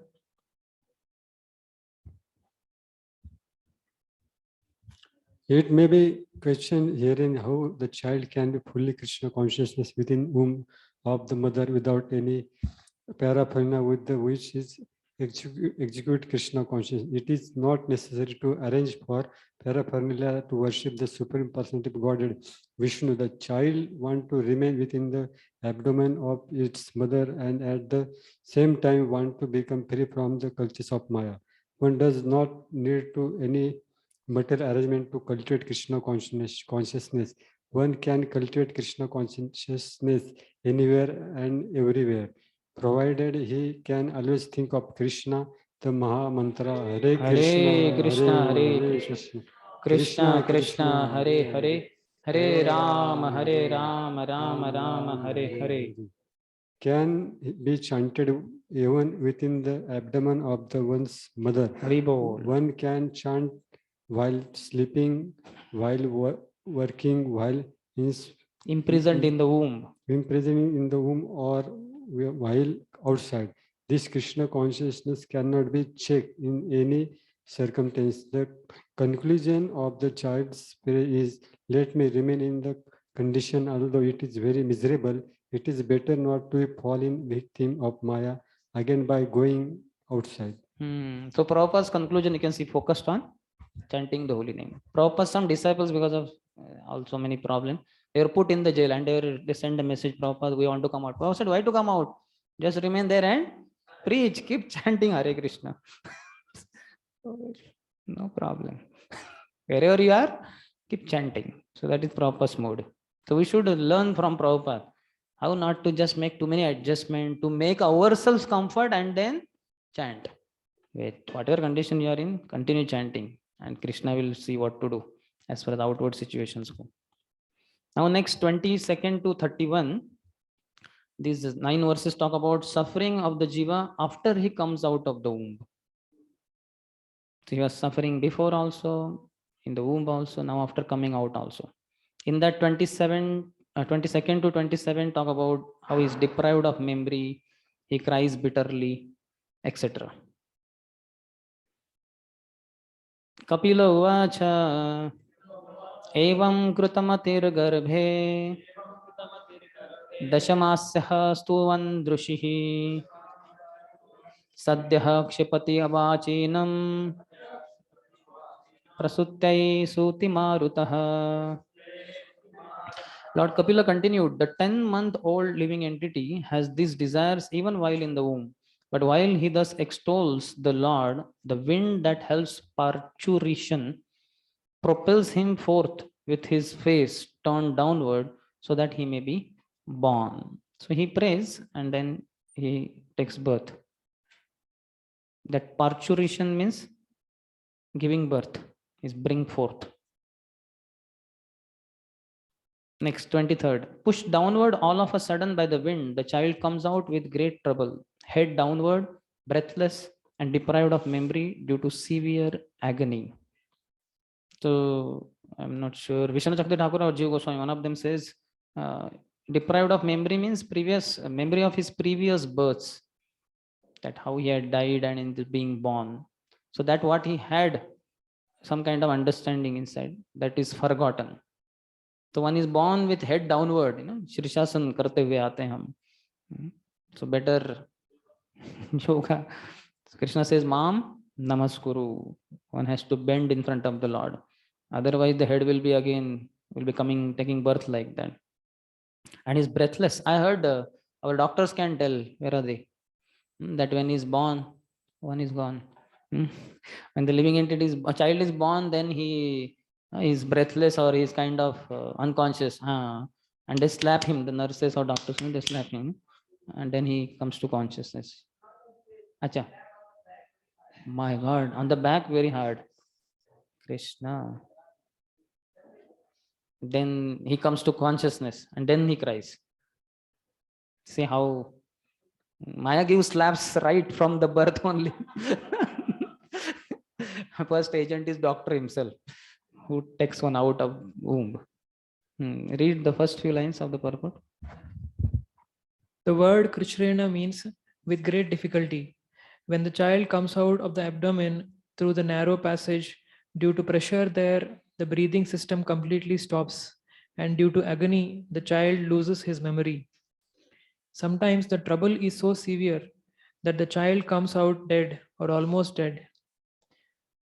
It may be questioned herein how the child can be fully Krishna consciousness within womb of the mother without any paraphernalia with the which is execute Krishna consciousness. It is not necessary to arrange for paraphernalia to worship the Supreme Personality of Godhead, Vishnu. The child want to remain within the abdomen of its mother and at the same time want to become free from the cultures of Maya. One does not need to any material arrangement to cultivate Krishna consciousness. One can cultivate Krishna consciousness anywhere and everywhere, provided he can always think of Krishna, the Maha Mantra, Hare Krishna, Hare Krishna, Krishna Krishna, Hare Hare, Hare Rama, Rama Rama, Hare Hare. Can be chanted even within the abdomen of the one's mother. One can chant while sleeping, while working, while imprisoned in the womb. Imprisoning in the womb, or while outside. This Krishna consciousness cannot be checked in any circumstance. The conclusion of the child's prayer is, let me remain in the condition, although it is very miserable. It is better not to fall in victim of Maya again by going outside. So Prabhupada's conclusion, you can see, focused on chanting the holy name. Prabhupada, some disciples, because of also many problems, they were put in the jail and they send a message, Prabhupada, we want to come out. Prabhupada said, why to come out? Just remain there and preach, keep chanting Hare Krishna. No problem. Wherever you are, keep chanting. So that is Prabhupada's mode. So we should learn from Prabhupada how not to just make too many adjustments, to make ourselves comfort and then chant. Wait, whatever condition you are in, continue chanting and Krishna will see what to do as far as outward situations go. Now next 22nd to 31, these 9 verses talk about suffering of the jiva after he comes out of the womb. So he was suffering before also, in the womb also, now after coming out also. In that 22nd to 27 talk about how he is deprived of memory, he cries bitterly, etc. Kapila uvacha evam krutamatirgarbhe dashamasya stuvan drushihi sadyah kshipati avachinam prasutyai suti marutah. Lord Kapila continued, the 10-month-old living entity has these desires even while in the womb. But while he thus extols the Lord, the wind that helps parturition propels him forth with his face turned downward so that he may be born. So he prays and then he takes birth. That parturition means giving birth, is bring forth. Next, 23rd. Pushed downward all of a sudden by the wind, the child comes out with great trouble, head downward, breathless, and deprived of memory due to severe agony. So, I'm not sure. Vishnu Chakti Thakur or Jiva Goswami, one of them says, deprived of memory means previous memory of his previous births, that how he had died and in being born. So that what he had, some kind of understanding inside, that is forgotten. So one is born with head downward, Shrishasan karte hue aate hum. So better yoga. Krishna says, Mom, namaskuru. One has to bend in front of the Lord. Otherwise the head will be coming, taking birth like that. And he's breathless. I heard our doctors can tell, where are they? That when he's born, one is gone. When the living entity a child is born, then he is breathless or he is kind of unconscious. And they slap him, the nurses or doctors, they slap him. And then he comes to consciousness. Acha. My God, on the back, very hard. Krishna. Then he comes to consciousness and then he cries. See how Maya gives slaps right from the birth only. First agent is doctor himself who takes one out of womb. Read the first few lines of the purport. The word Krishrena means with great difficulty. When the child comes out of the abdomen through the narrow passage, due to pressure there, the breathing system completely stops, and due to agony, the child loses his memory. Sometimes the trouble is so severe that the child comes out dead or almost dead.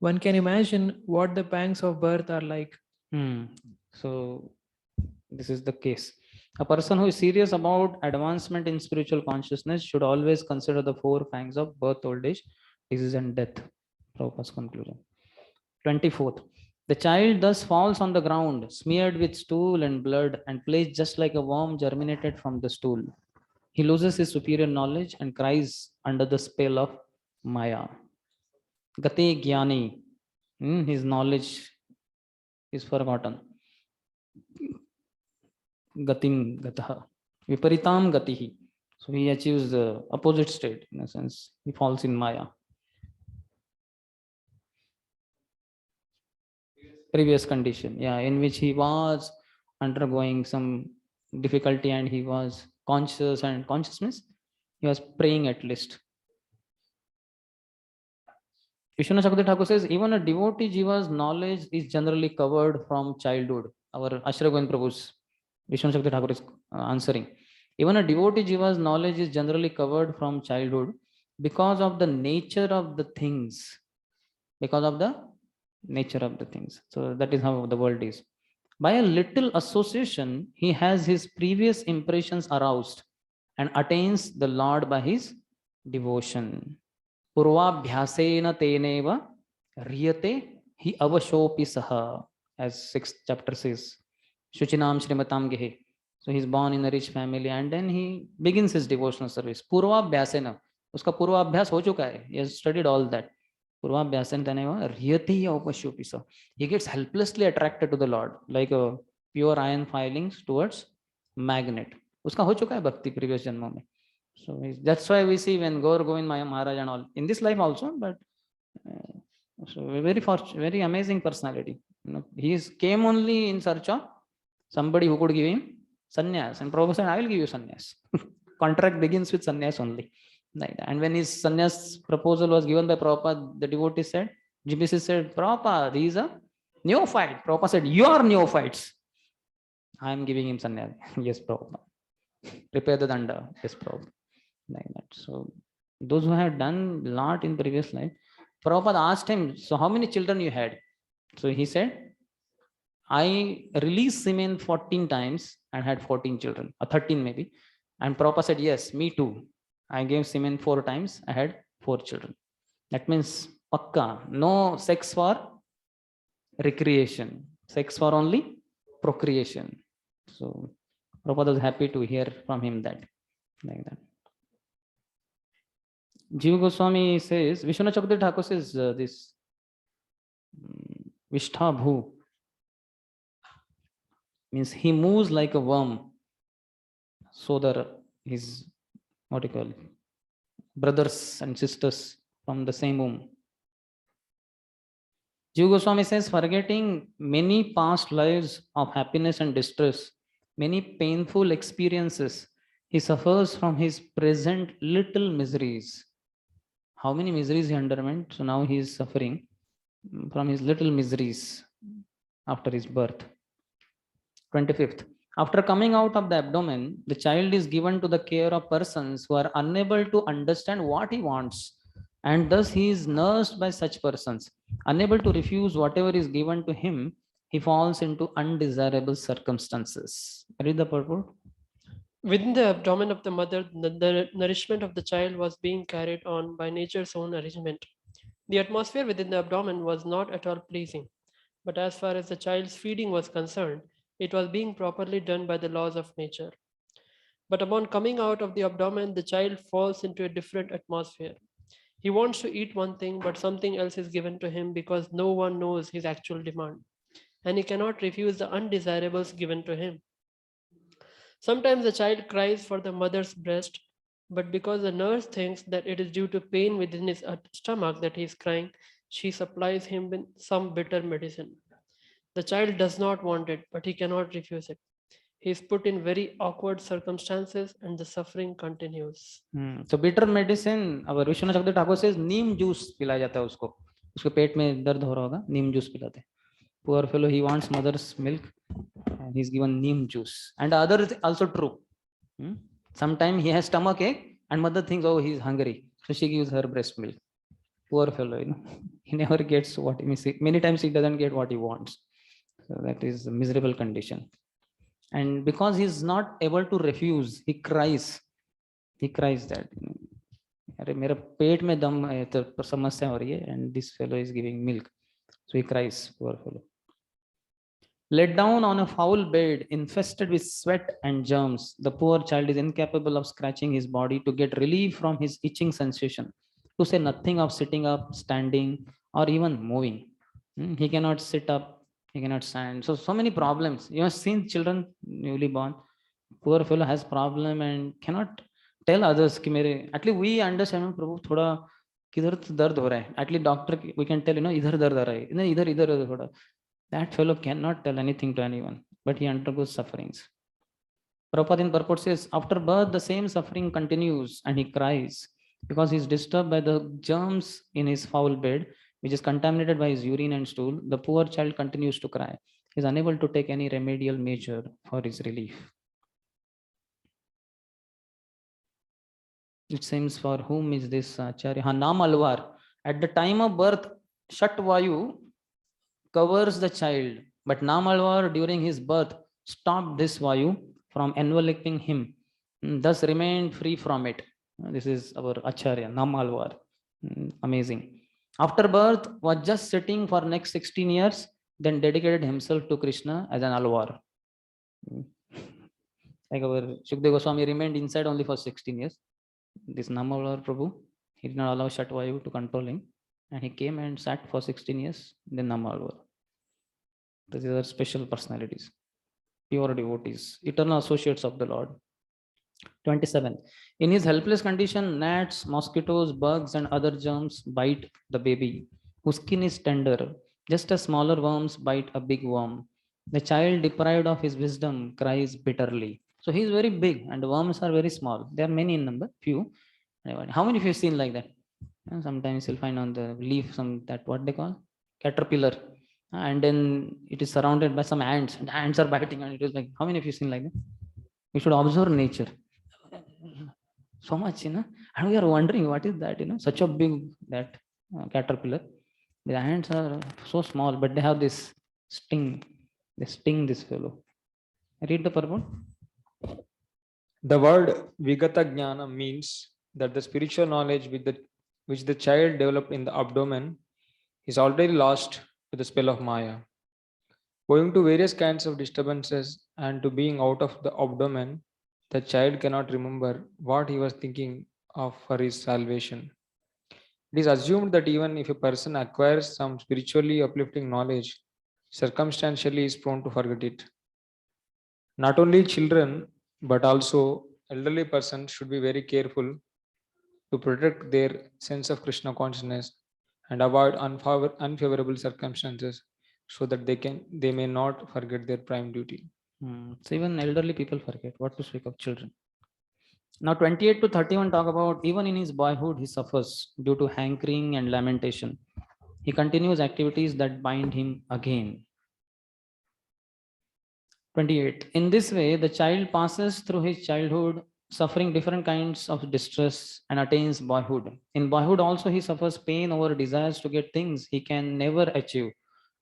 One can imagine what the pangs of birth are like. So this is the case. A person who is serious about advancement in spiritual consciousness should always consider the 4 pangs of birth, old age, disease, and death. Prabhupada's conclusion. 24th. The child thus falls on the ground, smeared with stool and blood, and placed just like a worm germinated from the stool. He loses his superior knowledge and cries under the spell of Maya. Gate Jnani, his knowledge is forgotten. Gatim Gataha, Viparitam Gatihi. So he achieves the opposite state, in a sense. He falls in Maya. Previous condition, in which he was undergoing some difficulty and he was conscious, and consciousness He was praying at least. Vishwanath Chakravarti Thakur says, even a devotee jiva's knowledge is generally covered from childhood. Our Ashra Govind Prabhu's Vishwanath Chakravarti Thakur is answering. Even a devotee jiva's knowledge is generally covered from childhood because of the nature of the things. Because of the nature of the things. So that is how the world is. By a little association, he has his previous impressions aroused and attains the Lord by his devotion. Purvabhyasena teneva riyate hi avashopi saha, as 6th chapter says. Shuchinam Shrimatam Gehe. So he's born in a rich family and then he begins his devotional service. Purvabhyasena. Uska purvabhyas ho chuka hai. He has studied all that. Purvabhyasan taneva riyate hi avashopi saha. He gets helplessly attracted to the Lord like a pure iron filings towards magnet. Uska ho chuka hai bhakti previous janmo mein. So that's why we see when Gaur Govind Maharaj and all in this life also, but so very amazing personality. You know, he came only in search of somebody who could give him sannyas, and Prabhupada said, I will give you sannyas. Contract begins with sannyas only. Right. And when his sannyas proposal was given by Prabhupada, the devotee said, GBC said, Prabhupada, he is a neophyte. Prabhupada said, you are neophytes. I am giving him sannyas. Yes, Prabhupada. Prepare the danda. Yes, Prabhupada. Like that. So those who have done a lot in previous life, Prabhupada asked him, so how many children you had? So he said, I released semen 14 times and had 14 children, or 13 maybe. And Prabhupada said, yes, me too. I gave semen 4 times, I had 4 children. That means pakka, no sex for recreation, sex for only procreation. So Prabhupada was happy to hear from him that, like that. Jiva Goswami says, Vishwanath Chakravarti Thakur says this Vishtha Bhu means he moves like a worm. So that his, what do you call it, brothers and sisters from the same womb. Jiva Goswami says, forgetting many past lives of happiness and distress, many painful experiences, he suffers from his present little miseries. How many miseries he underwent? So now he is suffering from his little miseries after his birth. 25th. After coming out of the abdomen, the child is given to the care of persons who are unable to understand what he wants, and thus he is nursed by such persons. Unable to refuse whatever is given to him, he falls into undesirable circumstances. Read the purport. Within the abdomen of the mother, the nourishment of the child was being carried on by nature's own arrangement. The atmosphere within the abdomen was not at all pleasing, but as far as the child's feeding was concerned, it was being properly done by the laws of nature. But upon coming out of the abdomen, the child falls into a different atmosphere. He wants to eat one thing, but something else is given to him because no one knows his actual demand, and he cannot refuse the undesirables given to him. Sometimes the child cries for the mother's breast, but because the nurse thinks that it is due to pain within his stomach that he is crying, she supplies him with some bitter medicine. The child does not want it, but he cannot refuse it. He is put in very awkward circumstances and the suffering continues. So bitter medicine, our Vishwanath Chakravarti Thakur says, neem juice पिलाया जाता है उसको. उसके पेट में दर्द हो रहा होगा, neem juice पिलाते हैं. Poor fellow, he wants mother's milk, and he's given neem juice. And the other is also true. Sometimes he has stomach ache, and mother thinks, oh, he's hungry, so she gives her breast milk. Poor fellow, you know, he never gets what he misses. Many times he doesn't get what he wants. So that is a miserable condition. And because he's not able to refuse, he cries. He cries that, अरे मेरा पेट में दम है तो समस्या हो रही है, and this fellow is giving milk. So he cries, poor fellow. Let down on a foul bed infested with sweat and germs, the poor child is incapable of scratching his body to get relief from his itching sensation, to say nothing of sitting up, standing, or even moving. He cannot sit up, he cannot stand. So many problems. You have seen children newly born. Poor fellow has problem and cannot tell others कि मेरे, at least we understand, प्रभु थोड़ा किधर दर्द हो रहा है. At least doctor we can tell, you know, इधर दर्द आ रहा है, नहीं इधर इधर थोड़ा. That fellow cannot tell anything to anyone, but he undergoes sufferings. Prabhupada in purport says, after birth, the same suffering continues and he cries because he is disturbed by the germs in his foul bed, which is contaminated by his urine and stool. The poor child continues to cry. He is unable to take any remedial measure for his relief. It seems, for whom is this Acharya? Nam Alvar. At the time of birth, Shat Vayu covers the child, but Nam Alvar during his birth stopped this Vayu from enveloping him, thus remained free from it. This is our Acharya, Nam Alvar. Amazing. After birth, was just sitting for next 16 years, then dedicated himself to Krishna as an Alvar. Like our Shukdev Goswami remained inside only for 16 years. This Namavar Prabhu, he did not allow Shatvayu to control him, and he came and sat for 16 years, then Namavar. These are special personalities, pure devotees, eternal associates of the Lord. 27. In his helpless condition, gnats, mosquitoes, bugs, and other germs bite the baby, whose skin is tender, just as smaller worms bite a big worm. The child, deprived of his wisdom, cries bitterly. So he is very big, and the worms are very small. There are many in number, few. How many of you have seen like that? Sometimes you'll find on the leaf some, that what they call caterpillar, and then it is surrounded by some ants, and the ants are biting, and it is like, how many of you seen like that? You should observe nature. So much, and we are wondering what is that, such a big that caterpillar. The ants are so small, but they have this sting. They sting this fellow. Read the purport. The word Vigata Jnana means that the spiritual knowledge which the child developed in the abdomen is already lost to the spell of Maya. Owing to various kinds of disturbances and to being out of the abdomen, the child cannot remember what he was thinking of for his salvation. It is assumed that even if a person acquires some spiritually uplifting knowledge, circumstantially is prone to forget it. Not only children, but also elderly persons should be very careful to protect their sense of Krishna consciousness and avoid unfavorable circumstances so that they may not forget their prime duty. So even elderly people forget, what to speak of children. Now 28 to 31 talk about, even in his boyhood he suffers due to hankering and lamentation. He continues activities that bind him again. 28. In this way, the child passes through his childhood, suffering different kinds of distress, and attains boyhood. In boyhood also he suffers pain over desires to get things he can never achieve,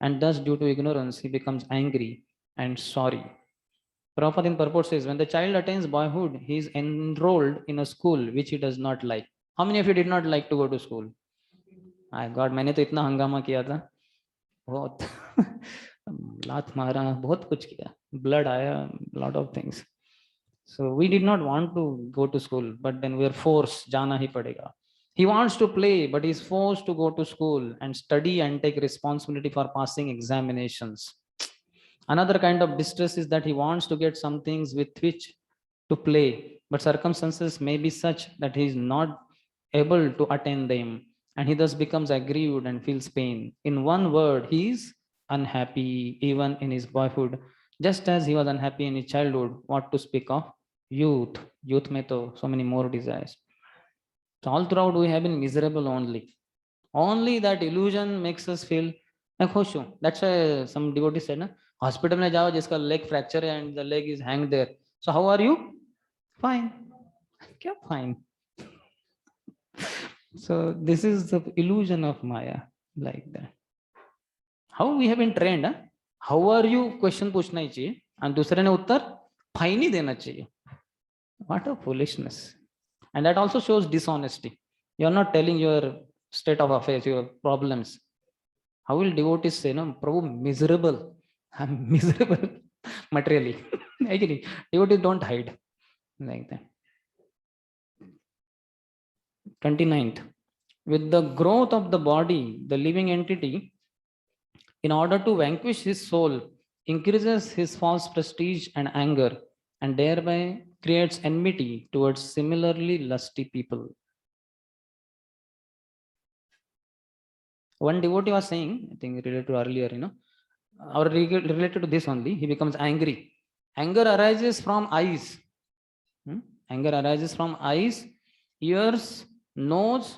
and thus due to ignorance he becomes angry and sorry. Prabhupada in purport says, when the child attains boyhood, he is enrolled in a school which he does not like. How many of you did not like to go to school? I God, मैंने तो इतना हंगामा किया था, बहुत लात मारा, बहुत कुछ किया, blood आया, lot of things. So we did not want to go to school, but then we are forced, जाना ही पड़ेगा. He wants to play, but he is forced to go to school and study and take responsibility for passing examinations. Another kind of distress is that he wants to get some things with which to play, but circumstances may be such that he is not able to attain them, and he thus becomes aggrieved and feels pain. In one word, he is unhappy even in his boyhood, just as he was unhappy in his childhood. What to speak of youth? Youth mein to so many more desires. So all throughout we have been miserable only. Only that illusion makes us feel like khushu. That's why some devotees said, na, hospital mein jao jiska leg fracture hai and the leg is hanged there. So how are you? Fine. Kya fine? So this is the illusion of Maya, like that. How we have been trained? How are you? Question पूछना ही चाहिए and दूसरे ने उत्तर fine ही देना चाहिए. What a foolishness. And that also shows dishonesty. You are not telling your state of affairs, your problems. How will devotees say, no, Prabhu, miserable. I'm miserable materially. Actually, devotees don't hide like that. 29th. With the growth of the body, the living entity, in order to vanquish his soul, increases his false prestige and anger, and thereby creates enmity towards similarly lusty people. One devotee was saying, I think related to earlier, or related to this only, he becomes angry Anger arises from eyes. Anger arises from eyes, ears, nose,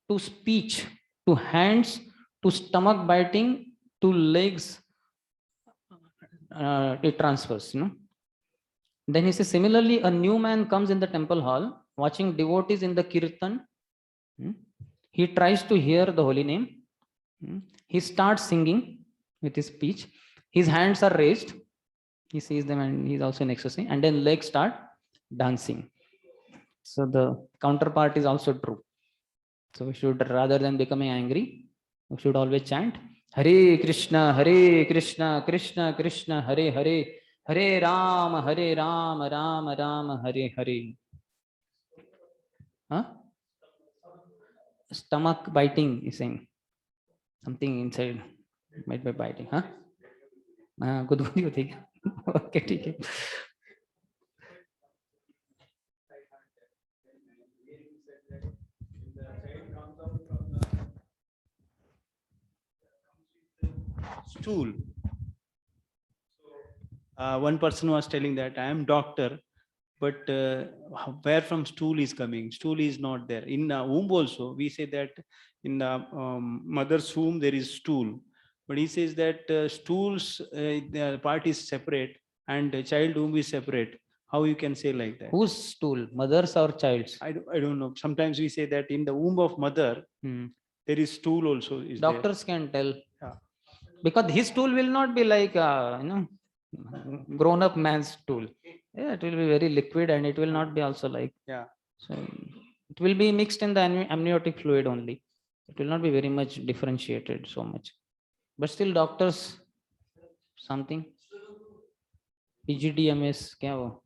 to speech, to hands, to stomach biting, to legs. It transfers, Then he says, similarly, a new man comes in the temple hall, watching devotees in the kirtan. He tries to hear the holy name. He starts singing with his speech. His hands are raised. He sees them and he's also in ecstasy. And then legs start dancing. So the counterpart is also true. So we should, rather than becoming angry, we should always chant Hare Krishna, Krishna Krishna, Hare Hare, Hare Rama, Rama Rama, Hare Hare. Huh? Stomach biting is saying something inside might be biting. Huh? गुदगुदी होती है. Okay, ठीक है. Stool. One person was telling that I am doctor, but where from stool is coming? Stool is not there. In womb also, we say that in the mother's womb there is stool, but he says that stools the part is separate and the child womb is separate. How you can say like that? Whose stool, mother's or child's? I don't know. Sometimes we say that in the womb of mother there is stool also. Is Doctors can tell. Yeah. Because his stool will not be like grown-up man's stool. Yeah, it will be very liquid and it will not be also like. Yeah. So it will be mixed in the amniotic fluid only. It will not be very much differentiated so much. But still doctors something. PGDMS क्या वो?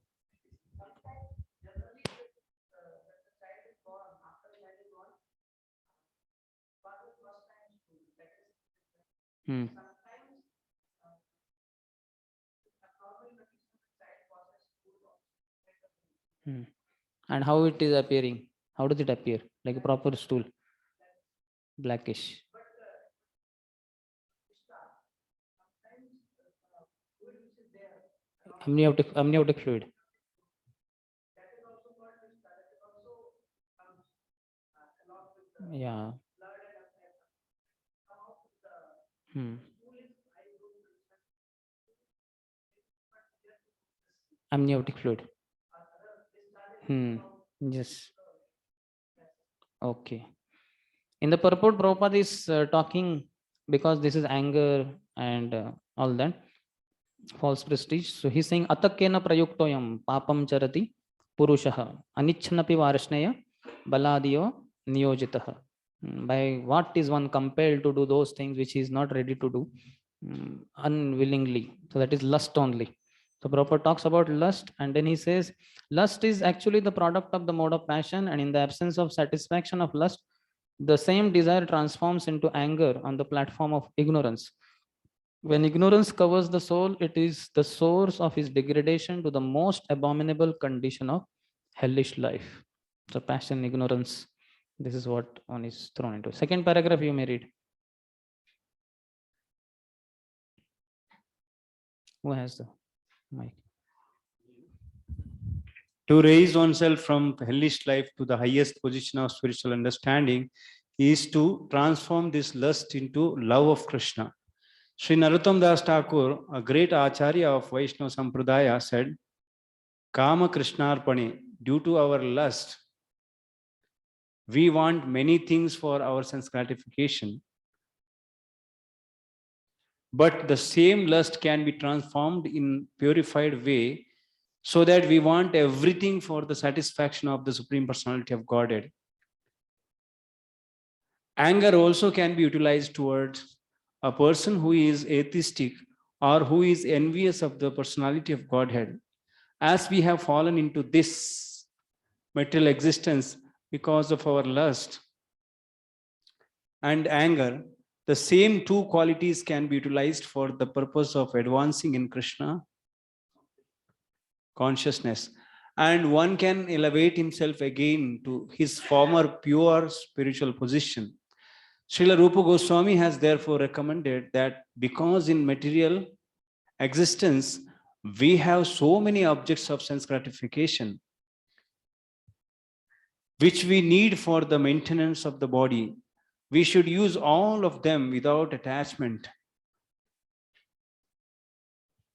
And how it is appearing? How does it appear? Like a proper stool, blackish. Amniotic fluid. Yeah. Amniotic fluid. Yes. Okay. In the purport, Prabhupada is talking, because this is anger and all that, false prestige. So he's saying, Atakena prayuktoyam papam charati purushaha anichnapi varashneya baladiyo niyojitaha. By what is one compelled to do those things which he is not ready to do unwillingly? So that is lust only. So Prabhupada talks about lust, and then he says, lust is actually the product of the mode of passion, and in the absence of satisfaction of lust, the same desire transforms into anger on the platform of ignorance. When ignorance covers the soul, it is the source of his degradation to the most abominable condition of hellish life. So passion, ignorance, this is what one is thrown into. Second paragraph you may read. Who has the mic? To raise oneself from hellish life to the highest position of spiritual understanding is to transform this lust into love of Krishna. Sri Narottam Das Thakur, a great Acharya of Vaishnava Sampradaya, said, Kama Krishnarpane, due to our lust, we want many things for our sense gratification. But the same lust can be transformed in purified way so that we want everything for the satisfaction of the Supreme Personality of Godhead. Anger also can be utilized towards a person who is atheistic or who is envious of the personality of Godhead. As we have fallen into this material existence because of our lust and anger, the same two qualities can be utilized for the purpose of advancing in Krishna consciousness. And one can elevate himself again to his former pure spiritual position. Srila Rupa Goswami has therefore recommended that because in material existence, We have so many objects of sense gratification which we need for the maintenance of the body. We should use all of them without attachment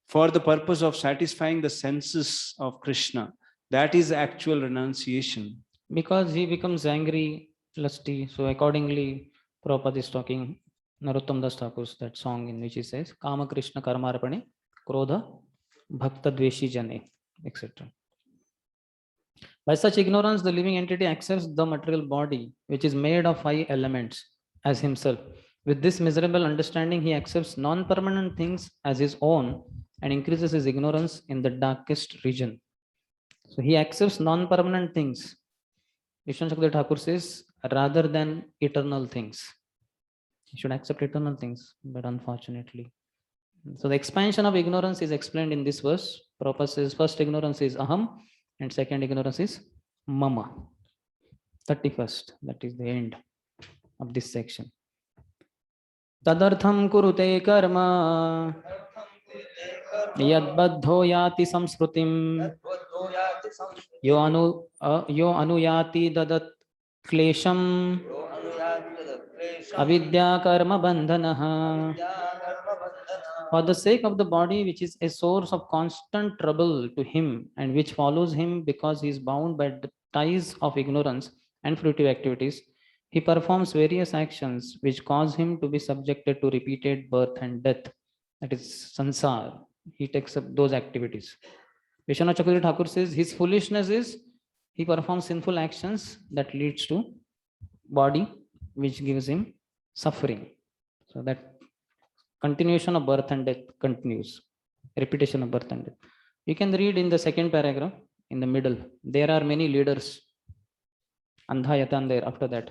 for the purpose of satisfying the senses of Krishna. That is actual renunciation. Because he becomes angry, lusty. So accordingly, Prabhupada is talking Narottam Das Thakur's that song in which he says, Kama Krishna Karmarapane, Krodha, Bhakta Dveshi Jane, etc. By such ignorance, the living entity accepts the material body, which is made of 5 elements, as himself. With this miserable understanding, he accepts non-permanent things as his own and increases his ignorance in the darkest region. So he accepts non-permanent things. Vishnu Chakra Thakur says, rather than eternal things. He should accept eternal things, but unfortunately. So the expansion of ignorance is explained in this verse. Prabhupada says, first ignorance is aham, and second ignorance is mama. 31st, that is the end of this section. Tadartham kurute karma yadbaddho yati samsrutim yo anuyati dadat klesham avidya karma bandhanaha. For the sake of the body, which is a source of constant trouble to him and which follows him because he is bound by the ties of ignorance and fruitive activities, he performs various actions which cause him to be subjected to repeated birth and death. That is sansar. He takes up those activities. Vishwanath Chakravarti Thakur says his foolishness is he performs sinful actions that leads to body, which gives him suffering. So that continuation of birth and death continues. Repetition of birth and death. You can read in the second paragraph, in the middle. There are many leaders. Andha Yatan there after that.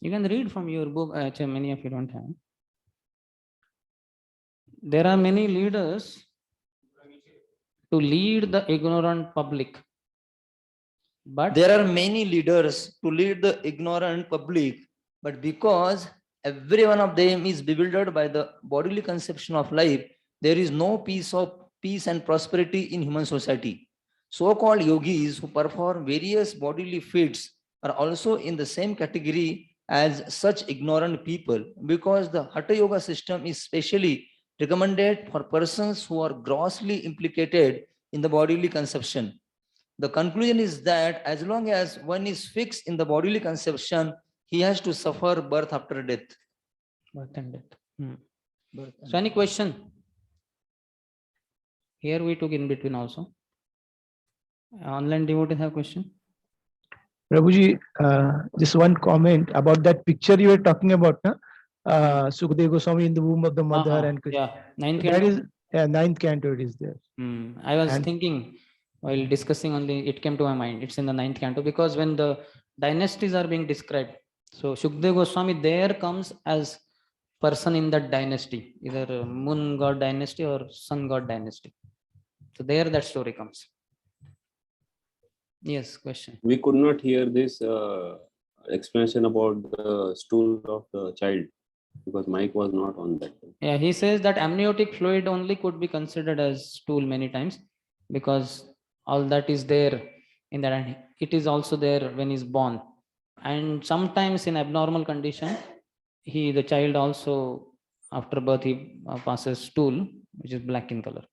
You can read from your book. Actually, many of you don't have. There are many leaders to lead the ignorant public. But there are many leaders to lead the ignorant public, but because every one of them is bewildered by the bodily conception of life, there is no peace and prosperity in human society. So-called yogis who perform various bodily feats are also in the same category as such ignorant people, because the Hatha Yoga system is specially recommended for persons who are grossly implicated in the bodily conception. The conclusion is that as long as one is fixed in the bodily conception, he has to suffer birth after death. Birth and death. So any question? Here we took in between also. Online devotees have question? Prabhuji, just one comment about that picture you were talking about, Sukadeva Goswami in the womb of the mother and Krishna. Yeah, ninth That canto. is, ninth canto it is there. I was thinking while discussing on it came to my mind. It's in the ninth canto because when the dynasties are being described, so Shukdev Goswami there comes as person in that dynasty, either moon god dynasty or sun god dynasty. So there that story comes. Yes, question. We could not hear this explanation about the stool of the child because mic was not on that. Yeah, he says that amniotic fluid only could be considered as stool many times because all that is there in that, and it is also there when he's born. And sometimes in abnormal condition, the child also after birth he passes stool, which is black in color.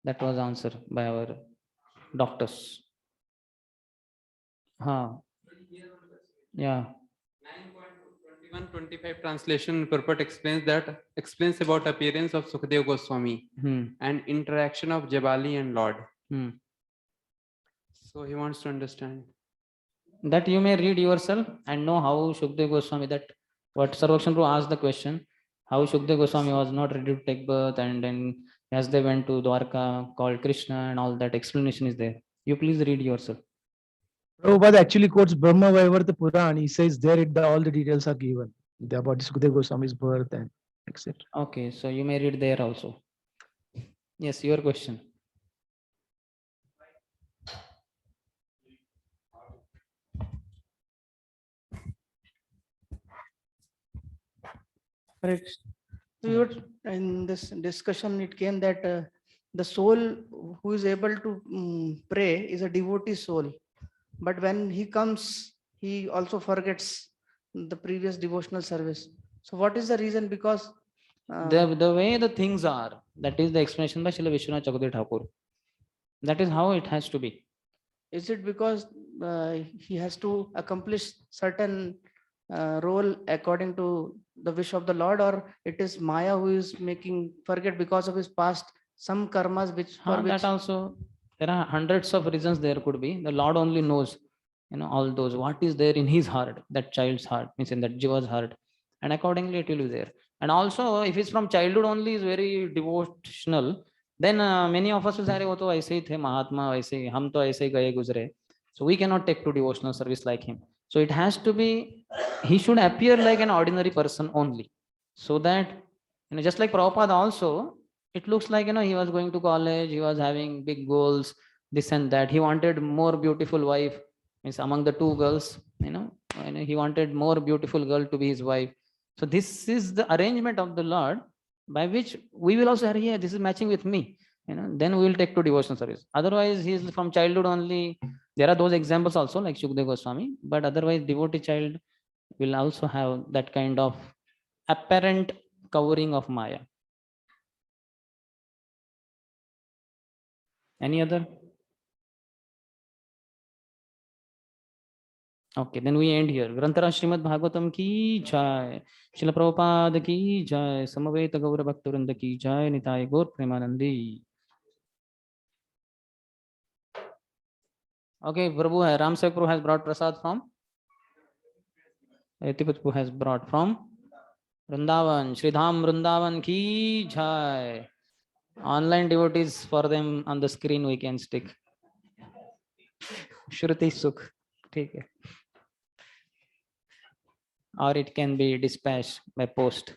That was answered by our doctors. Yeah. 9.21-25 translation purport explains about appearance of Sukadeva Goswami and interaction of Jabali and Lord. So he wants to understand. That you may read yourself and know how Shukdev Goswami, that what Sarvakshan Prabhu asked the question, how Shukdev Goswami was not ready to take birth, and then as they went to Dwarka called Krishna and all that explanation is there. You please read yourself. Prabhupada actually quotes Brahma Vaivarta Puran. He says there all the details are given about Sukadeva Goswami's birth and etc. Okay, so you may read there also. Yes, your question. Correct. We were in this discussion, it came that the soul who is able to pray is a devotee soul. But when he comes, he also forgets the previous devotional service. So what is the reason? Because The way the things are, that is the explanation by Srila Vishwanath Chakravarti Thakur. That is how it has to be. is it because he has to accomplish certain role according to the wish of the Lord, or it is Maya who is making forget because of his past some karmas which for which That also, there are hundreds of reasons there could be. The Lord only knows, all those, what is there in his heart, that child's heart, means in that Jiva's heart. And accordingly it will be there. And also, if it's from childhood only, is very devotional, then many of us will say, "वो तो ऐसे ही थे महात्मा, वैसे ही हम तो ऐसे ही गए गुजरे." So we cannot take to devotional service like him. So it has to be, he should appear like an ordinary person only. So that, just like Prabhupada also, it looks like, he was going to college, he was having big goals, this and that. He wanted more beautiful wife, means among the two girls, he wanted more beautiful girl to be his wife. So this is the arrangement of the Lord, by which we will also say, yeah, this is matching with me. Then we will take to devotional service. Otherwise, he is from childhood only. There are those examples also, like Shukdev Goswami, but otherwise, devotee child will also have that kind of apparent covering of Maya. Any other? Okay, then we end here. Grantara Srimad Bhagavatam ki jai, Srila Prabhupada ki jai, Samaveta Gaura Bhakta Vrinda ki jai, Nitai Gaur Premanandi. Okay, Prabhu, Ram Sevak Prabhu has brought prasad from? Etipat Prabhu has brought from Vrindavan. Shridham Vrindavan ki jai. Online devotees, for them on the screen we can stick. Shruti Sukh. ठीक है. Or it can be dispatched by post.